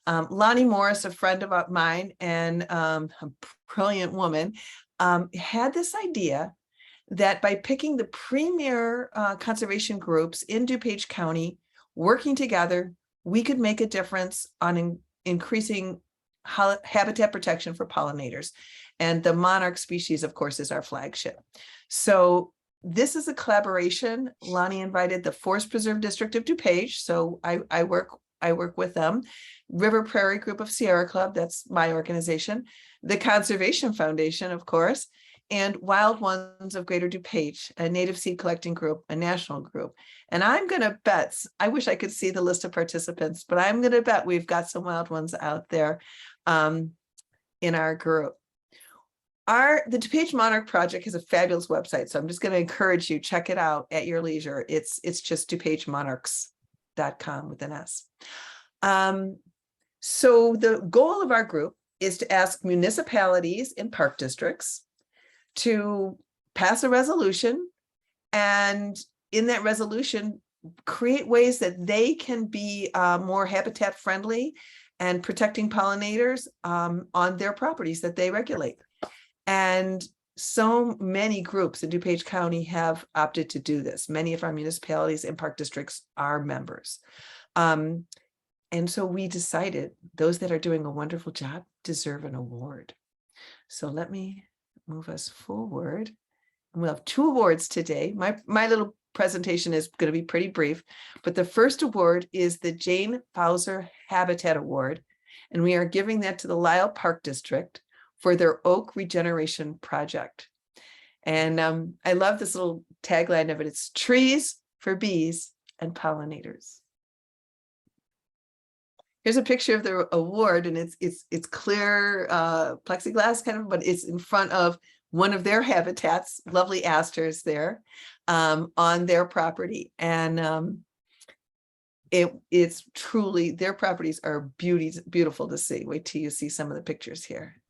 Lonnie Morris, a friend of mine and a brilliant woman, had this idea that by picking the premier conservation groups in DuPage County, working together, we could make a difference on increasing habitat protection for pollinators. And the monarch species, of course, is our flagship. So this is a collaboration. Lonnie invited the Forest Preserve District of DuPage. So I work with them. River Prairie Group of Sierra Club, that's my organization. The Conservation Foundation, of course, and Wild Ones of Greater DuPage, a native seed collecting group, a national group. And I'm going to bet, I wish I could see the list of participants, but I'm going to bet we've got some wild ones out there in our group. The DuPage Monarch Project has a fabulous website, so I'm just going to encourage you, check it out at your leisure. It's just DuPageMonarchs.com with an S. So the goal of our group is to ask municipalities and park districts to pass a resolution, and in that resolution, create ways that they can be more habitat friendly and protecting pollinators on their properties that they regulate. And so many groups in DuPage County have opted to do this. Many of our municipalities and park districts are members. And so we decided those that are doing a wonderful job deserve an award. So let me move us forward. And we'll have 2 awards today. My little presentation is going to be pretty brief, but the first award is the Jane Fauser Habitat Award, and we are giving that to the Lisle Park District for their Oak Regeneration Project. And I love this little tagline of it. It's trees for bees and pollinators. Here's a picture of the award, and it's clear plexiglass kind of, but it's in front of one of their habitats, lovely asters there on their property. And it's truly, their properties are beautiful to see. Wait till you see some of the pictures here.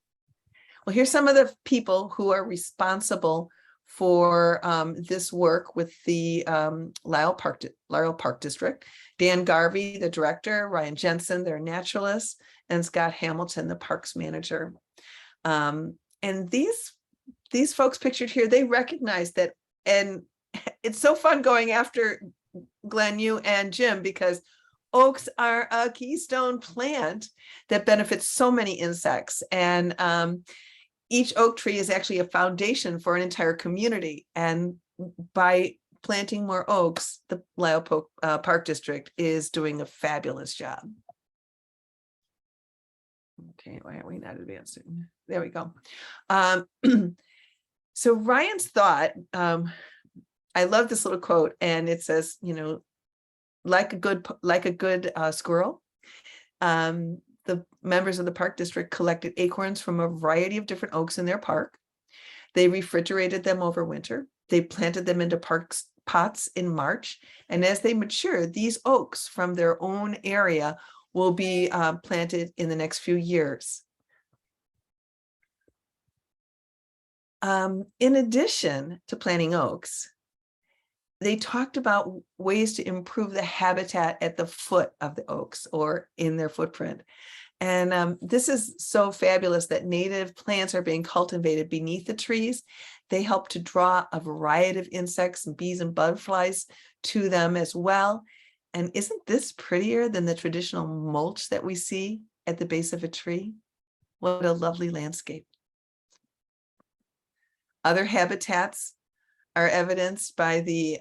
Well, here's some of the people who are responsible for this work with the Lisle Park District. Dan Garvey, the director, Ryan Jensen, their naturalist, and Scott Hamilton, the parks manager. And these folks pictured here, they recognize that, and it's so fun going after Glenn, you and Jim, because oaks are a keystone plant that benefits so many insects. And each oak tree is actually a foundation for an entire community. And by planting more oaks, the Lisle Park District is doing a fabulous job. Okay, why are we not advancing? There we go. So Ryan's thought, I love this little quote, and it says, you know, like a good squirrel, the members of the park district collected acorns from a variety of different oaks in their park. They refrigerated them over winter. They planted them into pots in March. And as they mature, these oaks from their own area will be planted in the next few years. In addition to planting oaks, they talked about ways to improve the habitat at the foot of the oaks or in their footprint. And this is so fabulous that native plants are being cultivated beneath the trees. They help to draw a variety of insects and bees and butterflies to them as well. And isn't this prettier than the traditional mulch that we see at the base of a tree? What a lovely landscape. Other habitats are evidenced by the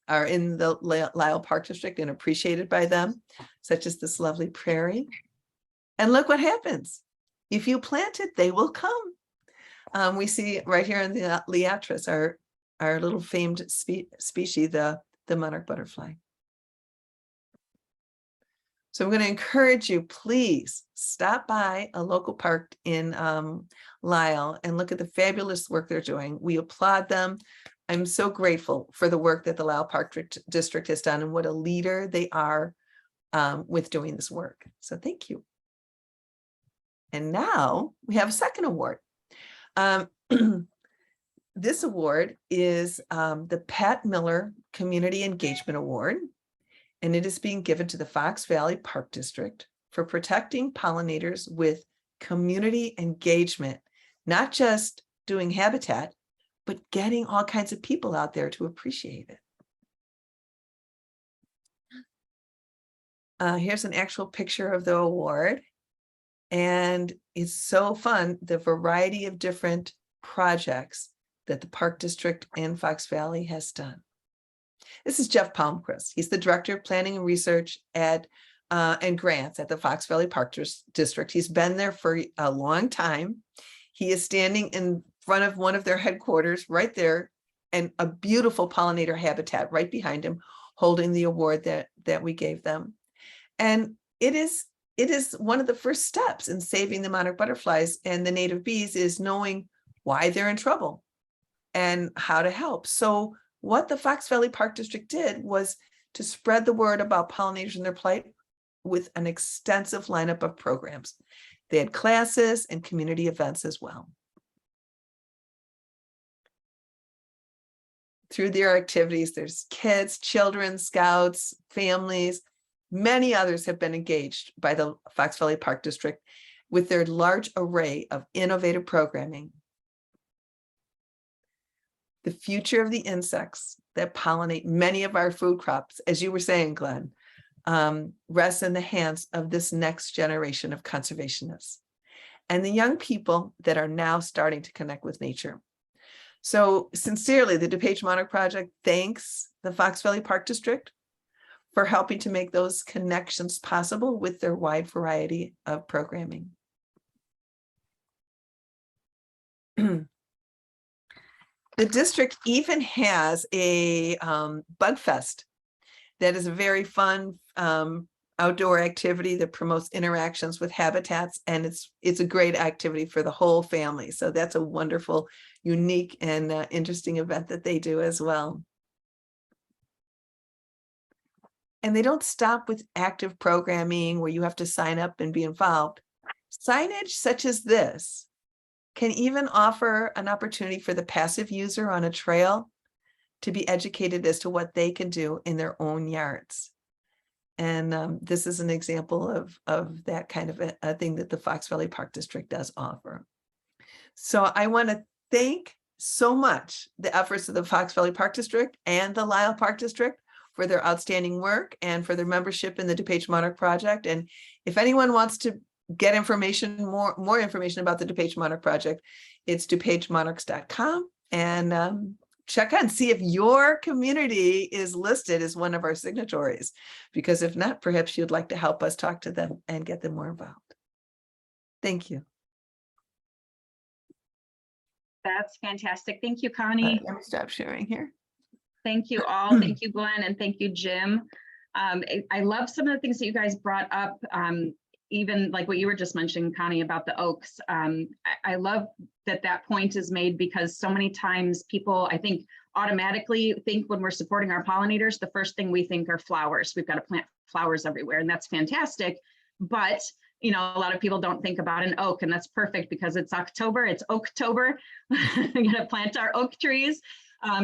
are in the Lisle Park District and appreciated by them, such as this lovely prairie. And look what happens. If you plant it, they will come. We see right here in the Liatris, our little famed species, the monarch butterfly. So I'm going to encourage you, please stop by a local park in Lisle and look at the fabulous work they're doing. We applaud them. I'm so grateful for the work that the Lisle Park District has done and what a leader they are with doing this work. So thank you. And now we have a second award. This award is the Pat Miller Community Engagement Award, and it is being given to the Fox Valley Park District for protecting pollinators with community engagement, not just doing habitat, but getting all kinds of people out there to appreciate it. Here's an actual picture of the award. And it's so fun, the variety of different projects that the Park District and Fox Valley has done. This is Jeff Palmquist. He's the Director of Planning and Research and Grants at the Fox Valley Park District. He's been there for a long time. He is standing in front of one of their headquarters right there, and a beautiful pollinator habitat right behind him, holding the award that we gave them. And it is one of the first steps in saving the monarch butterflies and the native bees is knowing why they're in trouble and how to help. So what the Fox Valley Park District did was to spread the word about pollinators and their plight with an extensive lineup of programs. They had classes and community events as well. Through their activities, there's kids, children, scouts, families. Many others have been engaged by the Fox Valley Park District with their large array of innovative programming. The future of the insects that pollinate many of our food crops, as you were saying, Glenn, rests in the hands of this next generation of conservationists and the young people that are now starting to connect with nature. So sincerely, the DuPage Monarch Project thanks the Fox Valley Park District for helping to make those connections possible with their wide variety of programming. The district even has a bug fest that is a very fun outdoor activity that promotes interactions with habitats, and it's a great activity for the whole family. So that's a wonderful, unique, and interesting event that they do as well. And they don't stop with active programming where you have to sign up and be involved. Signage such as this can even offer an opportunity for the passive user on a trail to be educated as to what they can do in their own yards. And this is an example of that kind of a thing that the Fox Valley Park District does offer. So I want to thank so much the efforts of the Fox Valley Park District and the Lisle Park District for their outstanding work and for their membership in the DuPage Monarch Project. And if anyone wants to get information, more information about the DuPage Monarch Project, it's DuPageMonarchs.com, and check out and see if your community is listed as one of our signatories, because if not, perhaps you'd like to help us talk to them and get them more involved. Thank you.
That's fantastic. Thank you, Connie.
Let me stop sharing here.
Thank you all. Thank you, Glenn, and thank you, Jim. I love some of the things that you guys brought up, even like what you were just mentioning, Connie, about the oaks. I love that point is made, because so many times people, I think, automatically think when we're supporting our pollinators, the first thing we think are flowers. We've got to plant flowers everywhere, and that's fantastic. But you know, a lot of people don't think about an oak, and that's perfect because it's October, it's Oaktober. We're gonna plant our oak trees.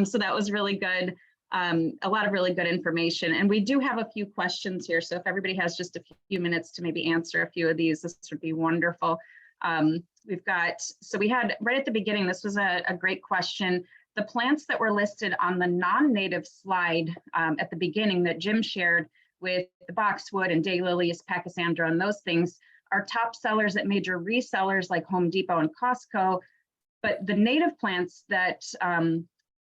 So that was really good. A lot of really good information. And we do have a few questions here. So if everybody has just a few minutes to maybe answer a few of these, this would be wonderful. We've got, so we had right at the beginning, this was a great question. The plants that were listed on the non-native slide at the beginning that Jim shared with the boxwood and daylilies, pachysandra, and those things are top sellers at major resellers like Home Depot and Costco. but the native plants that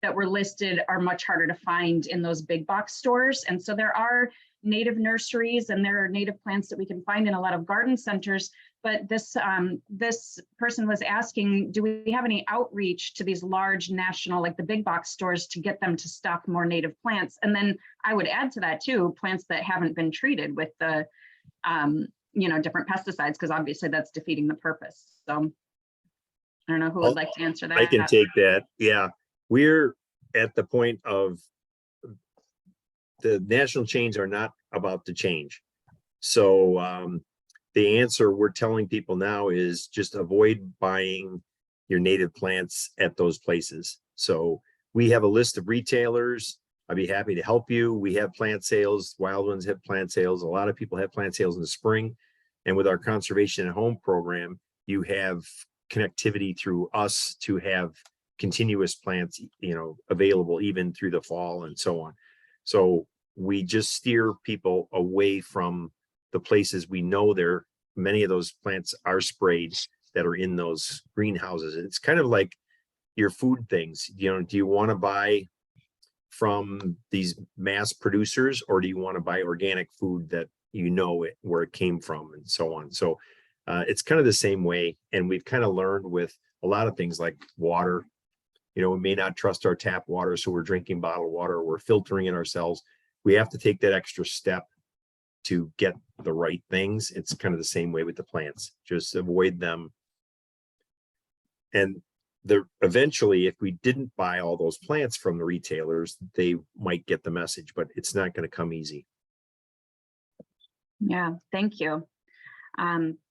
that were listed are much harder to find in those big box stores. And so there are native nurseries and there are native plants that we can find in a lot of garden centers. But this this person was asking, do we have any outreach to these large national, like the big box stores, to get them to stock more native plants? And then I would add to that too, plants that haven't been treated with the you know, different pesticides, because obviously that's defeating the purpose. So I don't know who would like to answer that.
I can take that. Yeah, we're at the point of the national chains are not about to change. So the answer we're telling people now is just avoid buying your native plants at those places. So we have a list of retailers. I'd be happy to help you. We have plant sales. Wild Ones have plant sales. A lot of people have plant sales in the spring. And with our Conservation at Home program, you have connectivity through us to have continuous plants, you know, available even through the fall and so on. So we just steer people away from the places we know there. Many of those plants are sprayed that are in those greenhouses. It's kind of like your food things. You know, do you want to buy from these mass producers, or do you want to buy organic food that you know it, where it came from and so on? So it's kind of the same way. And we've kind of learned with a lot of things like water. You know, we may not trust our tap water, so we're drinking bottled water, we're filtering it ourselves. We have to take that extra step to get the right things. It's kind of the same way with the plants. Just avoid them. And eventually, if we didn't buy all those plants from the retailers, they might get the message, but it's not going to come easy.
Yeah, thank you.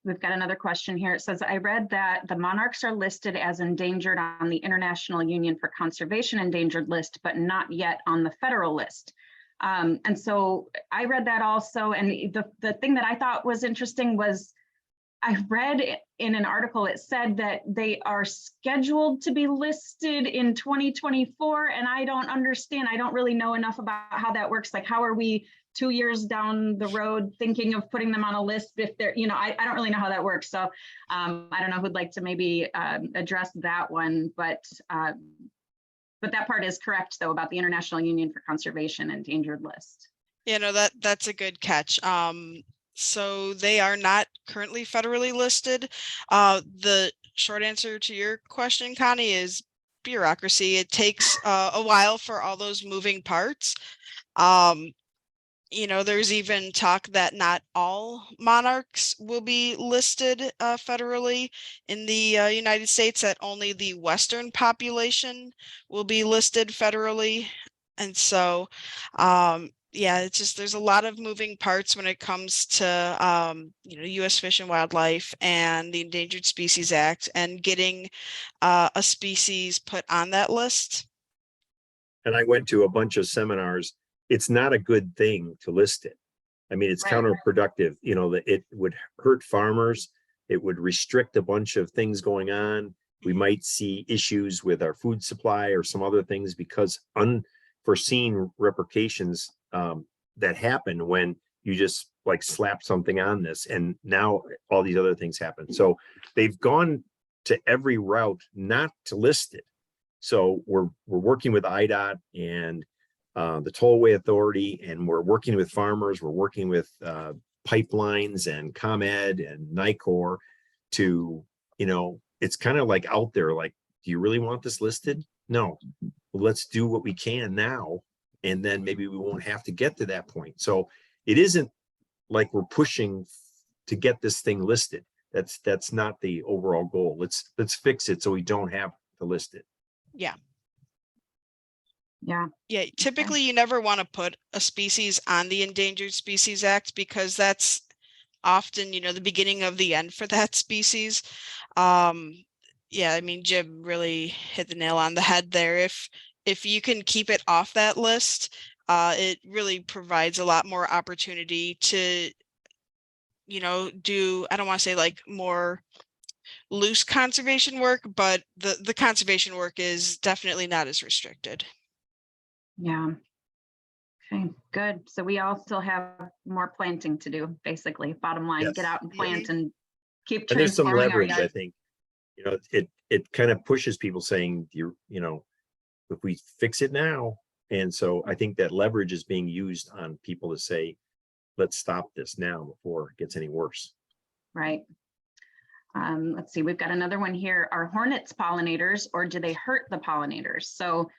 We've got another question here. It says, I read that the monarchs are listed as endangered on the International Union for Conservation endangered list, but not yet on the federal list. And so I read that also. And the thing that I thought was interesting was I read in an article, it said that they are scheduled to be listed in 2024. And I don't understand. I don't really know enough about how that works. Like, how are we 2 years down the road thinking of putting them on a list if they're, you know, I don't really know how that works. So I don't know who'd like to maybe address that one, but that part is correct though, about the International Union for Conservation endangered list.
Yeah, no, that's a good catch. So they are not currently federally listed. The short answer to your question, Connie, is bureaucracy. It takes a while for all those moving parts. You know, there's even talk that not all monarchs will be listed federally in the United States, that only the Western population will be listed federally. And so, yeah, it's just, there's a lot of moving parts when it comes to, you know, U.S. Fish and Wildlife and the Endangered Species Act and getting a species put on that list.
And I went to a bunch of seminars. It's not a good thing to list it. I mean, it's counterproductive. You know, that it would hurt farmers. It would restrict a bunch of things going on. We might see issues with our food supply or some other things because unforeseen repercussions that happen when you just like slap something on this, and now all these other things happen. So they've gone to every route not to list it. So we're working with IDOT and the Tollway Authority, and we're working with farmers. We're working with pipelines and ComEd and NICOR to, you know, it's kind of like out there, like, do you really want this listed? No, well, let's do what we can now. And then maybe we won't have to get to that point. So it isn't like we're pushing to get this thing listed. That's not the overall goal. Let's fix it so we don't have to list it.
Yeah.
Yeah.
Yeah, typically you never want to put a species on the Endangered Species Act because that's often, you know, the beginning of the end for that species. Yeah, I mean, Jim really hit the nail on the head there. If you can keep it off that list, it really provides a lot more opportunity to, you know, do, I don't want to say like more loose conservation work, but the conservation work is definitely not as restricted.
Yeah. Okay, good. So we all still have more planting to do, basically. Bottom line,
Yes.
get out and plant and keep
And there's some
transforming our
leverage, I
yards.
think. you know, it kind of pushes people saying, you know, if we fix it now. And so I think that leverage is being used on people to say, let's stop this now before it gets any worse.
Right. Let's see, we've got another one here. Are hornets pollinators or do they hurt the pollinators? So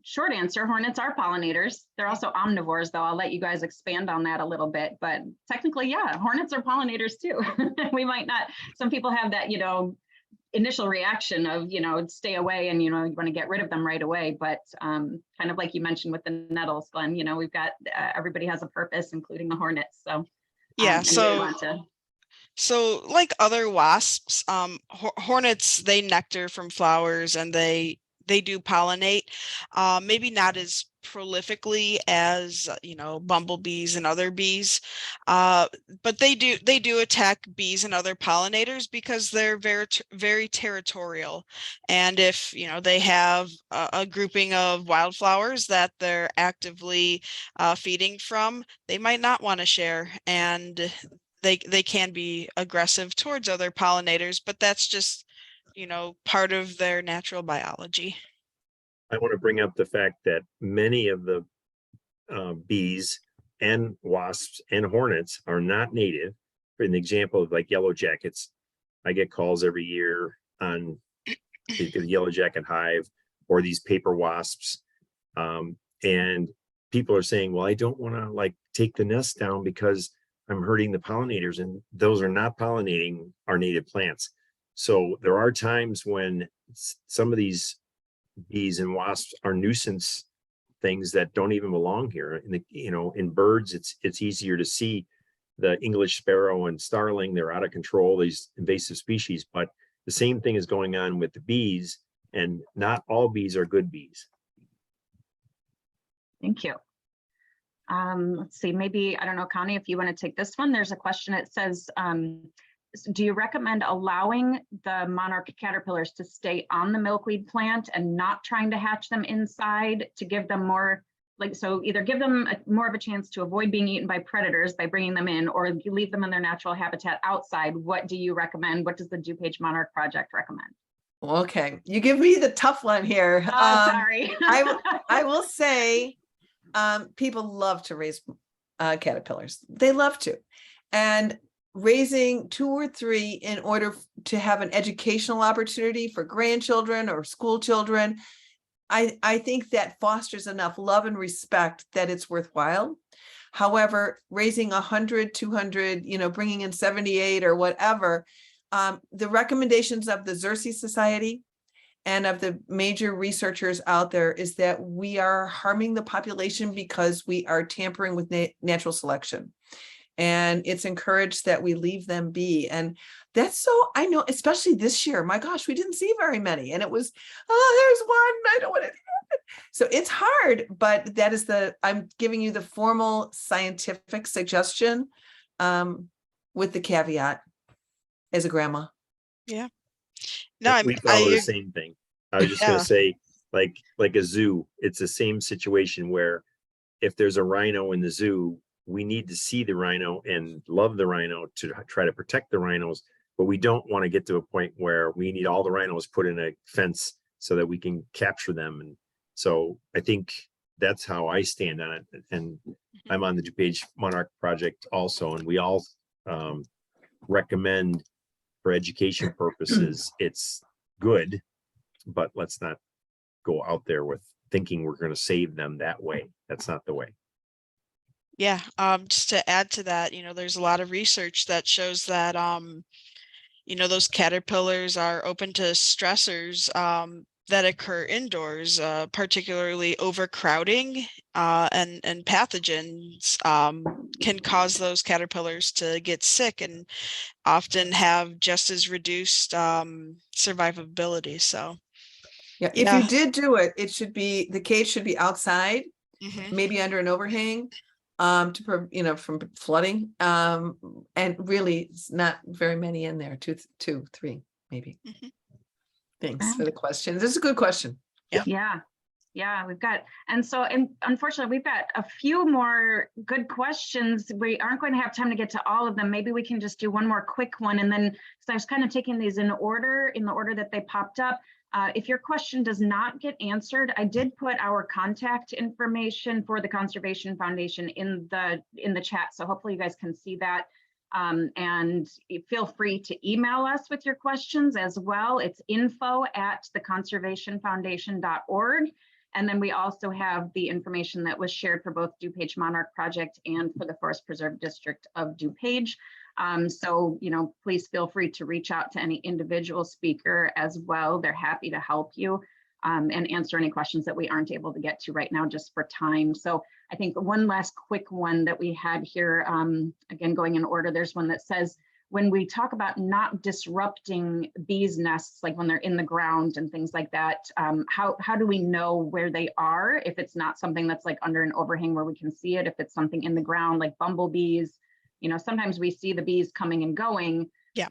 short answer, hornets are pollinators. They're also omnivores, though. I'll let you guys expand on that a little bit, but technically, yeah, hornets are pollinators too. We might not, some people have that, you know, initial reaction of, you know, stay away and, you know, you want to get rid of them right away. But kind of like you mentioned with the nettles, Glenn, you know, we've got, everybody has a purpose, including the hornets. So
yeah, so like other wasps, hornets, they nectar from flowers and they do pollinate, maybe not as prolifically as, you know, bumblebees and other bees, but they do attack bees and other pollinators because they're very territorial. And if, you know, they have a grouping of wildflowers that they're actively feeding from, they might not want to share, and they can be aggressive towards other pollinators, but that's just, you know, part of their natural biology.
I want to bring up the fact that many of the bees and wasps and hornets are not native. For an example of like yellow jackets, I get calls every year on the yellow jacket hive or these paper wasps. And people are saying, well, I don't want to like take the nest down because I'm hurting the pollinators, and those are not pollinating our native plants. So there are times when some of these bees and wasps are nuisance things that don't even belong here. In the, you know, in birds, it's easier to see the English sparrow and starling. They're out of control, these invasive species. But the same thing is going on with the bees, and not all bees are good bees.
Thank you. Let's see, maybe, I don't know, Connie, if you want to take this one. There's a question. It says, do you recommend allowing the monarch caterpillars to stay on the milkweed plant and not trying to hatch them inside to give them more, like, so either give them more of a chance to avoid being eaten by predators by bringing them in, or you leave them in their natural habitat outside? What do you recommend? What does the DuPage Monarch Project recommend?
Okay, you give me the tough one here.
Sorry.
I will say, people love to raise caterpillars. They love to. And raising 2 or 3 in order to have an educational opportunity for grandchildren or school children, I think that fosters enough love and respect that it's worthwhile. However, raising 100, 200, you know, bringing in 78 or whatever, the recommendations of the Xerces Society and of the major researchers out there is that we are harming the population because we are tampering with natural selection. And it's encouraged that we leave them be. And that's so, I know, especially this year, my gosh, we didn't see very many. And it was, oh, there's one, I don't want to. So it's hard, but that is I'm giving you the formal scientific suggestion with the caveat as a grandma.
Yeah. No,
we follow the same thing. I was just going to say, like a zoo, it's the same situation where if there's a rhino in the zoo, we need to see the rhino and love the rhino to try to protect the rhinos, but we don't want to get to a point where we need all the rhinos put in a fence so that we can capture them. And so I think that's how I stand on it. And I'm on the DuPage Monarch Project also, and we all recommend for education purposes, it's good, but let's not go out there with thinking we're going to save them that way. That's not the way.
Yeah, just to add to that, you know, there's a lot of research that shows that, you know, those caterpillars are open to stressors that occur indoors, particularly overcrowding and pathogens can cause those caterpillars to get sick and often have just as reduced survivability. So,
yeah, if you did do it, it should be, the cage should be outside, maybe under an overhang. To, you know, from flooding, and really it's not very many in there, 2, 3 maybe. Thanks for the question. This is a good question.
Yeah. Yeah, and unfortunately, we've got a few more good questions. We aren't going to have time to get to all of them. Maybe we can just do one more quick one. And then, because I was kind of taking these in the order that they popped up. If your question does not get answered, I did put our contact information for the Conservation Foundation in the chat. So hopefully you guys can see that. And feel free to email us with your questions as well. It's info@theconservationfoundation.org. And then we also have the information that was shared for both DuPage Monarch Project and for the Forest Preserve District of DuPage. So, please feel free to reach out to any individual speaker as well. They're happy to help you and answer any questions that we aren't able to get to right now just for time. So I think one last quick one that we had here, again, going in order, there's one that says, when we talk about not disrupting bees' nests, like when they're in the ground and things like that, how do we know where they are if it's not something that's like under an overhang where we can see it? If it's something in the ground like bumblebees, sometimes we see the bees coming and going.
Yeah.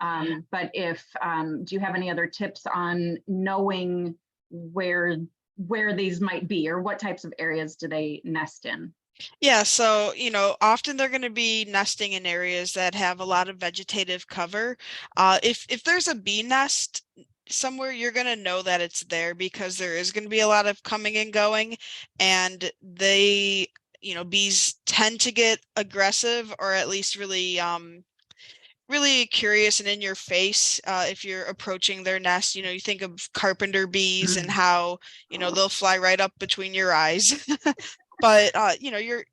But do you have any other tips on knowing where these might be, or what types of areas do they nest in?
Yeah, so, often they're going to be nesting in areas that have a lot of vegetative cover. If there's a bee nest somewhere, you're going to know that it's there because there is going to be a lot of coming and going, and bees tend to get aggressive, or at least really really curious and in your face if you're approaching their nest. You think of carpenter bees and how they'll fly right up between your eyes. But you're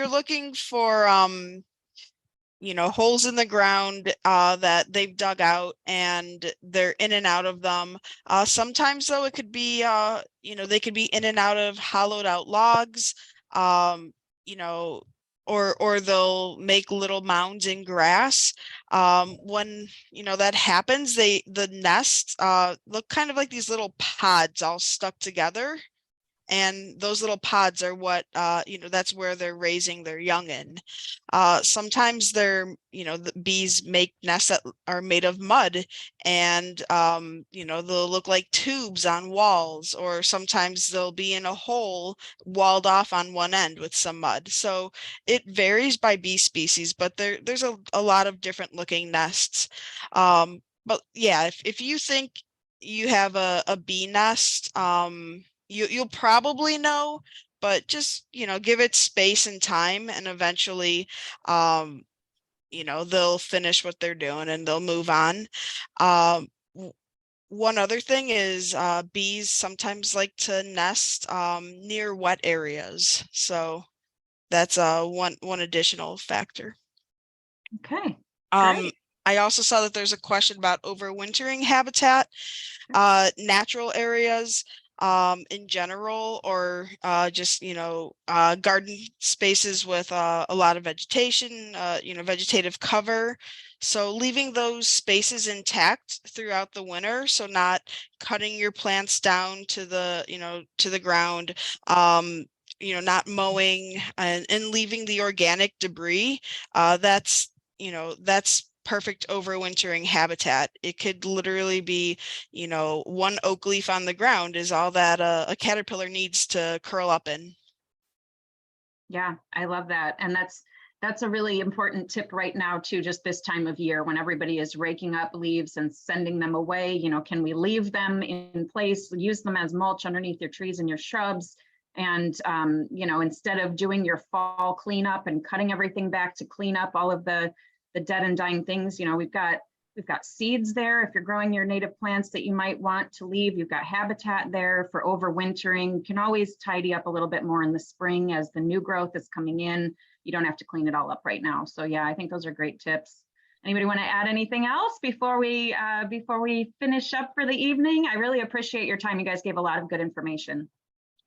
looking for holes in the ground that they've dug out, and they're in and out of them. Sometimes though it could be they could be in and out of hollowed out logs, or they'll make little mounds in grass. When that happens, the nests look kind of like these little pods all stuck together. And those little pods are what, that's where they're raising their young in. Sometimes the bees make nests that are made of mud, and, they'll look like tubes on walls, or sometimes they'll be in a hole walled off on one end with some mud. So it varies by bee species, but there's a lot of different looking nests. But yeah, if you think you have a bee nest, you'll probably know, but just, give it space and time, and eventually, they'll finish what they're doing and they'll move on. One other thing is bees sometimes like to nest near wet areas. So that's one additional factor.
Okay. Great.
I also saw that there's a question about overwintering habitat, natural areas in general, or just garden spaces with a lot of vegetation, vegetative cover. So leaving those spaces intact throughout the winter, so not cutting your plants down to the ground, not mowing, and leaving the organic debris. That's perfect overwintering habitat. It could literally be, one oak leaf on the ground is all that a caterpillar needs to curl up in.
Yeah, I love that. And that's a really important tip right now too, just this time of year when everybody is raking up leaves and sending them away. Can we leave them in place, use them as mulch underneath your trees and your shrubs? And, instead of doing your fall cleanup and cutting everything back to clean up all of the dead and dying things, we've got seeds there if you're growing your native plants that you might want to leave. You've got habitat there for overwintering. You can always tidy up a little bit more in the spring as the new growth is coming in. You don't have to clean it all up right now. So yeah, I think those are great tips. Anybody want to add anything else before we finish up for the evening? I really appreciate your time. You guys gave a lot of good information.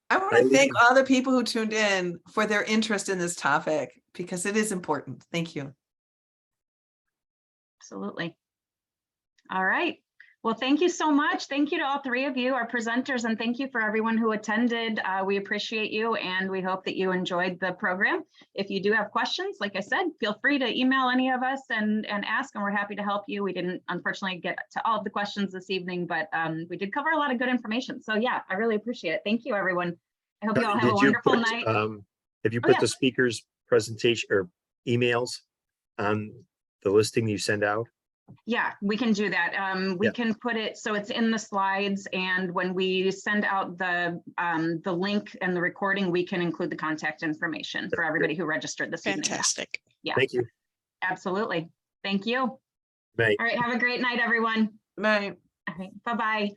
I want to thank all the people who tuned in for their interest in this topic, because it is important. Thank you.
Absolutely. All right. Well, thank you so much. Thank you to all three of you, our presenters, and thank you for everyone who attended. We appreciate you, and we hope that you enjoyed the program. If you do have questions, like I said, feel free to email any of us and ask, and we're happy to help you. We didn't, unfortunately, get to all of the questions this evening, but we did cover a lot of good information. So yeah, I really appreciate it. Thank you, everyone. I hope you all have a wonderful night.
Have you
Oh,
put
yeah.
the speakers' presentation or emails on the listing you send out?
Yeah, we can do that. We
Yeah.
can put it, so it's in the slides, and when we send out the link and the recording, we can include the contact information for everybody who registered this evening.
Fantastic.
Yeah,
Thank you.
absolutely. Thank you. All
Bye.
right, have a great night, everyone.
Bye.
All right, bye-bye.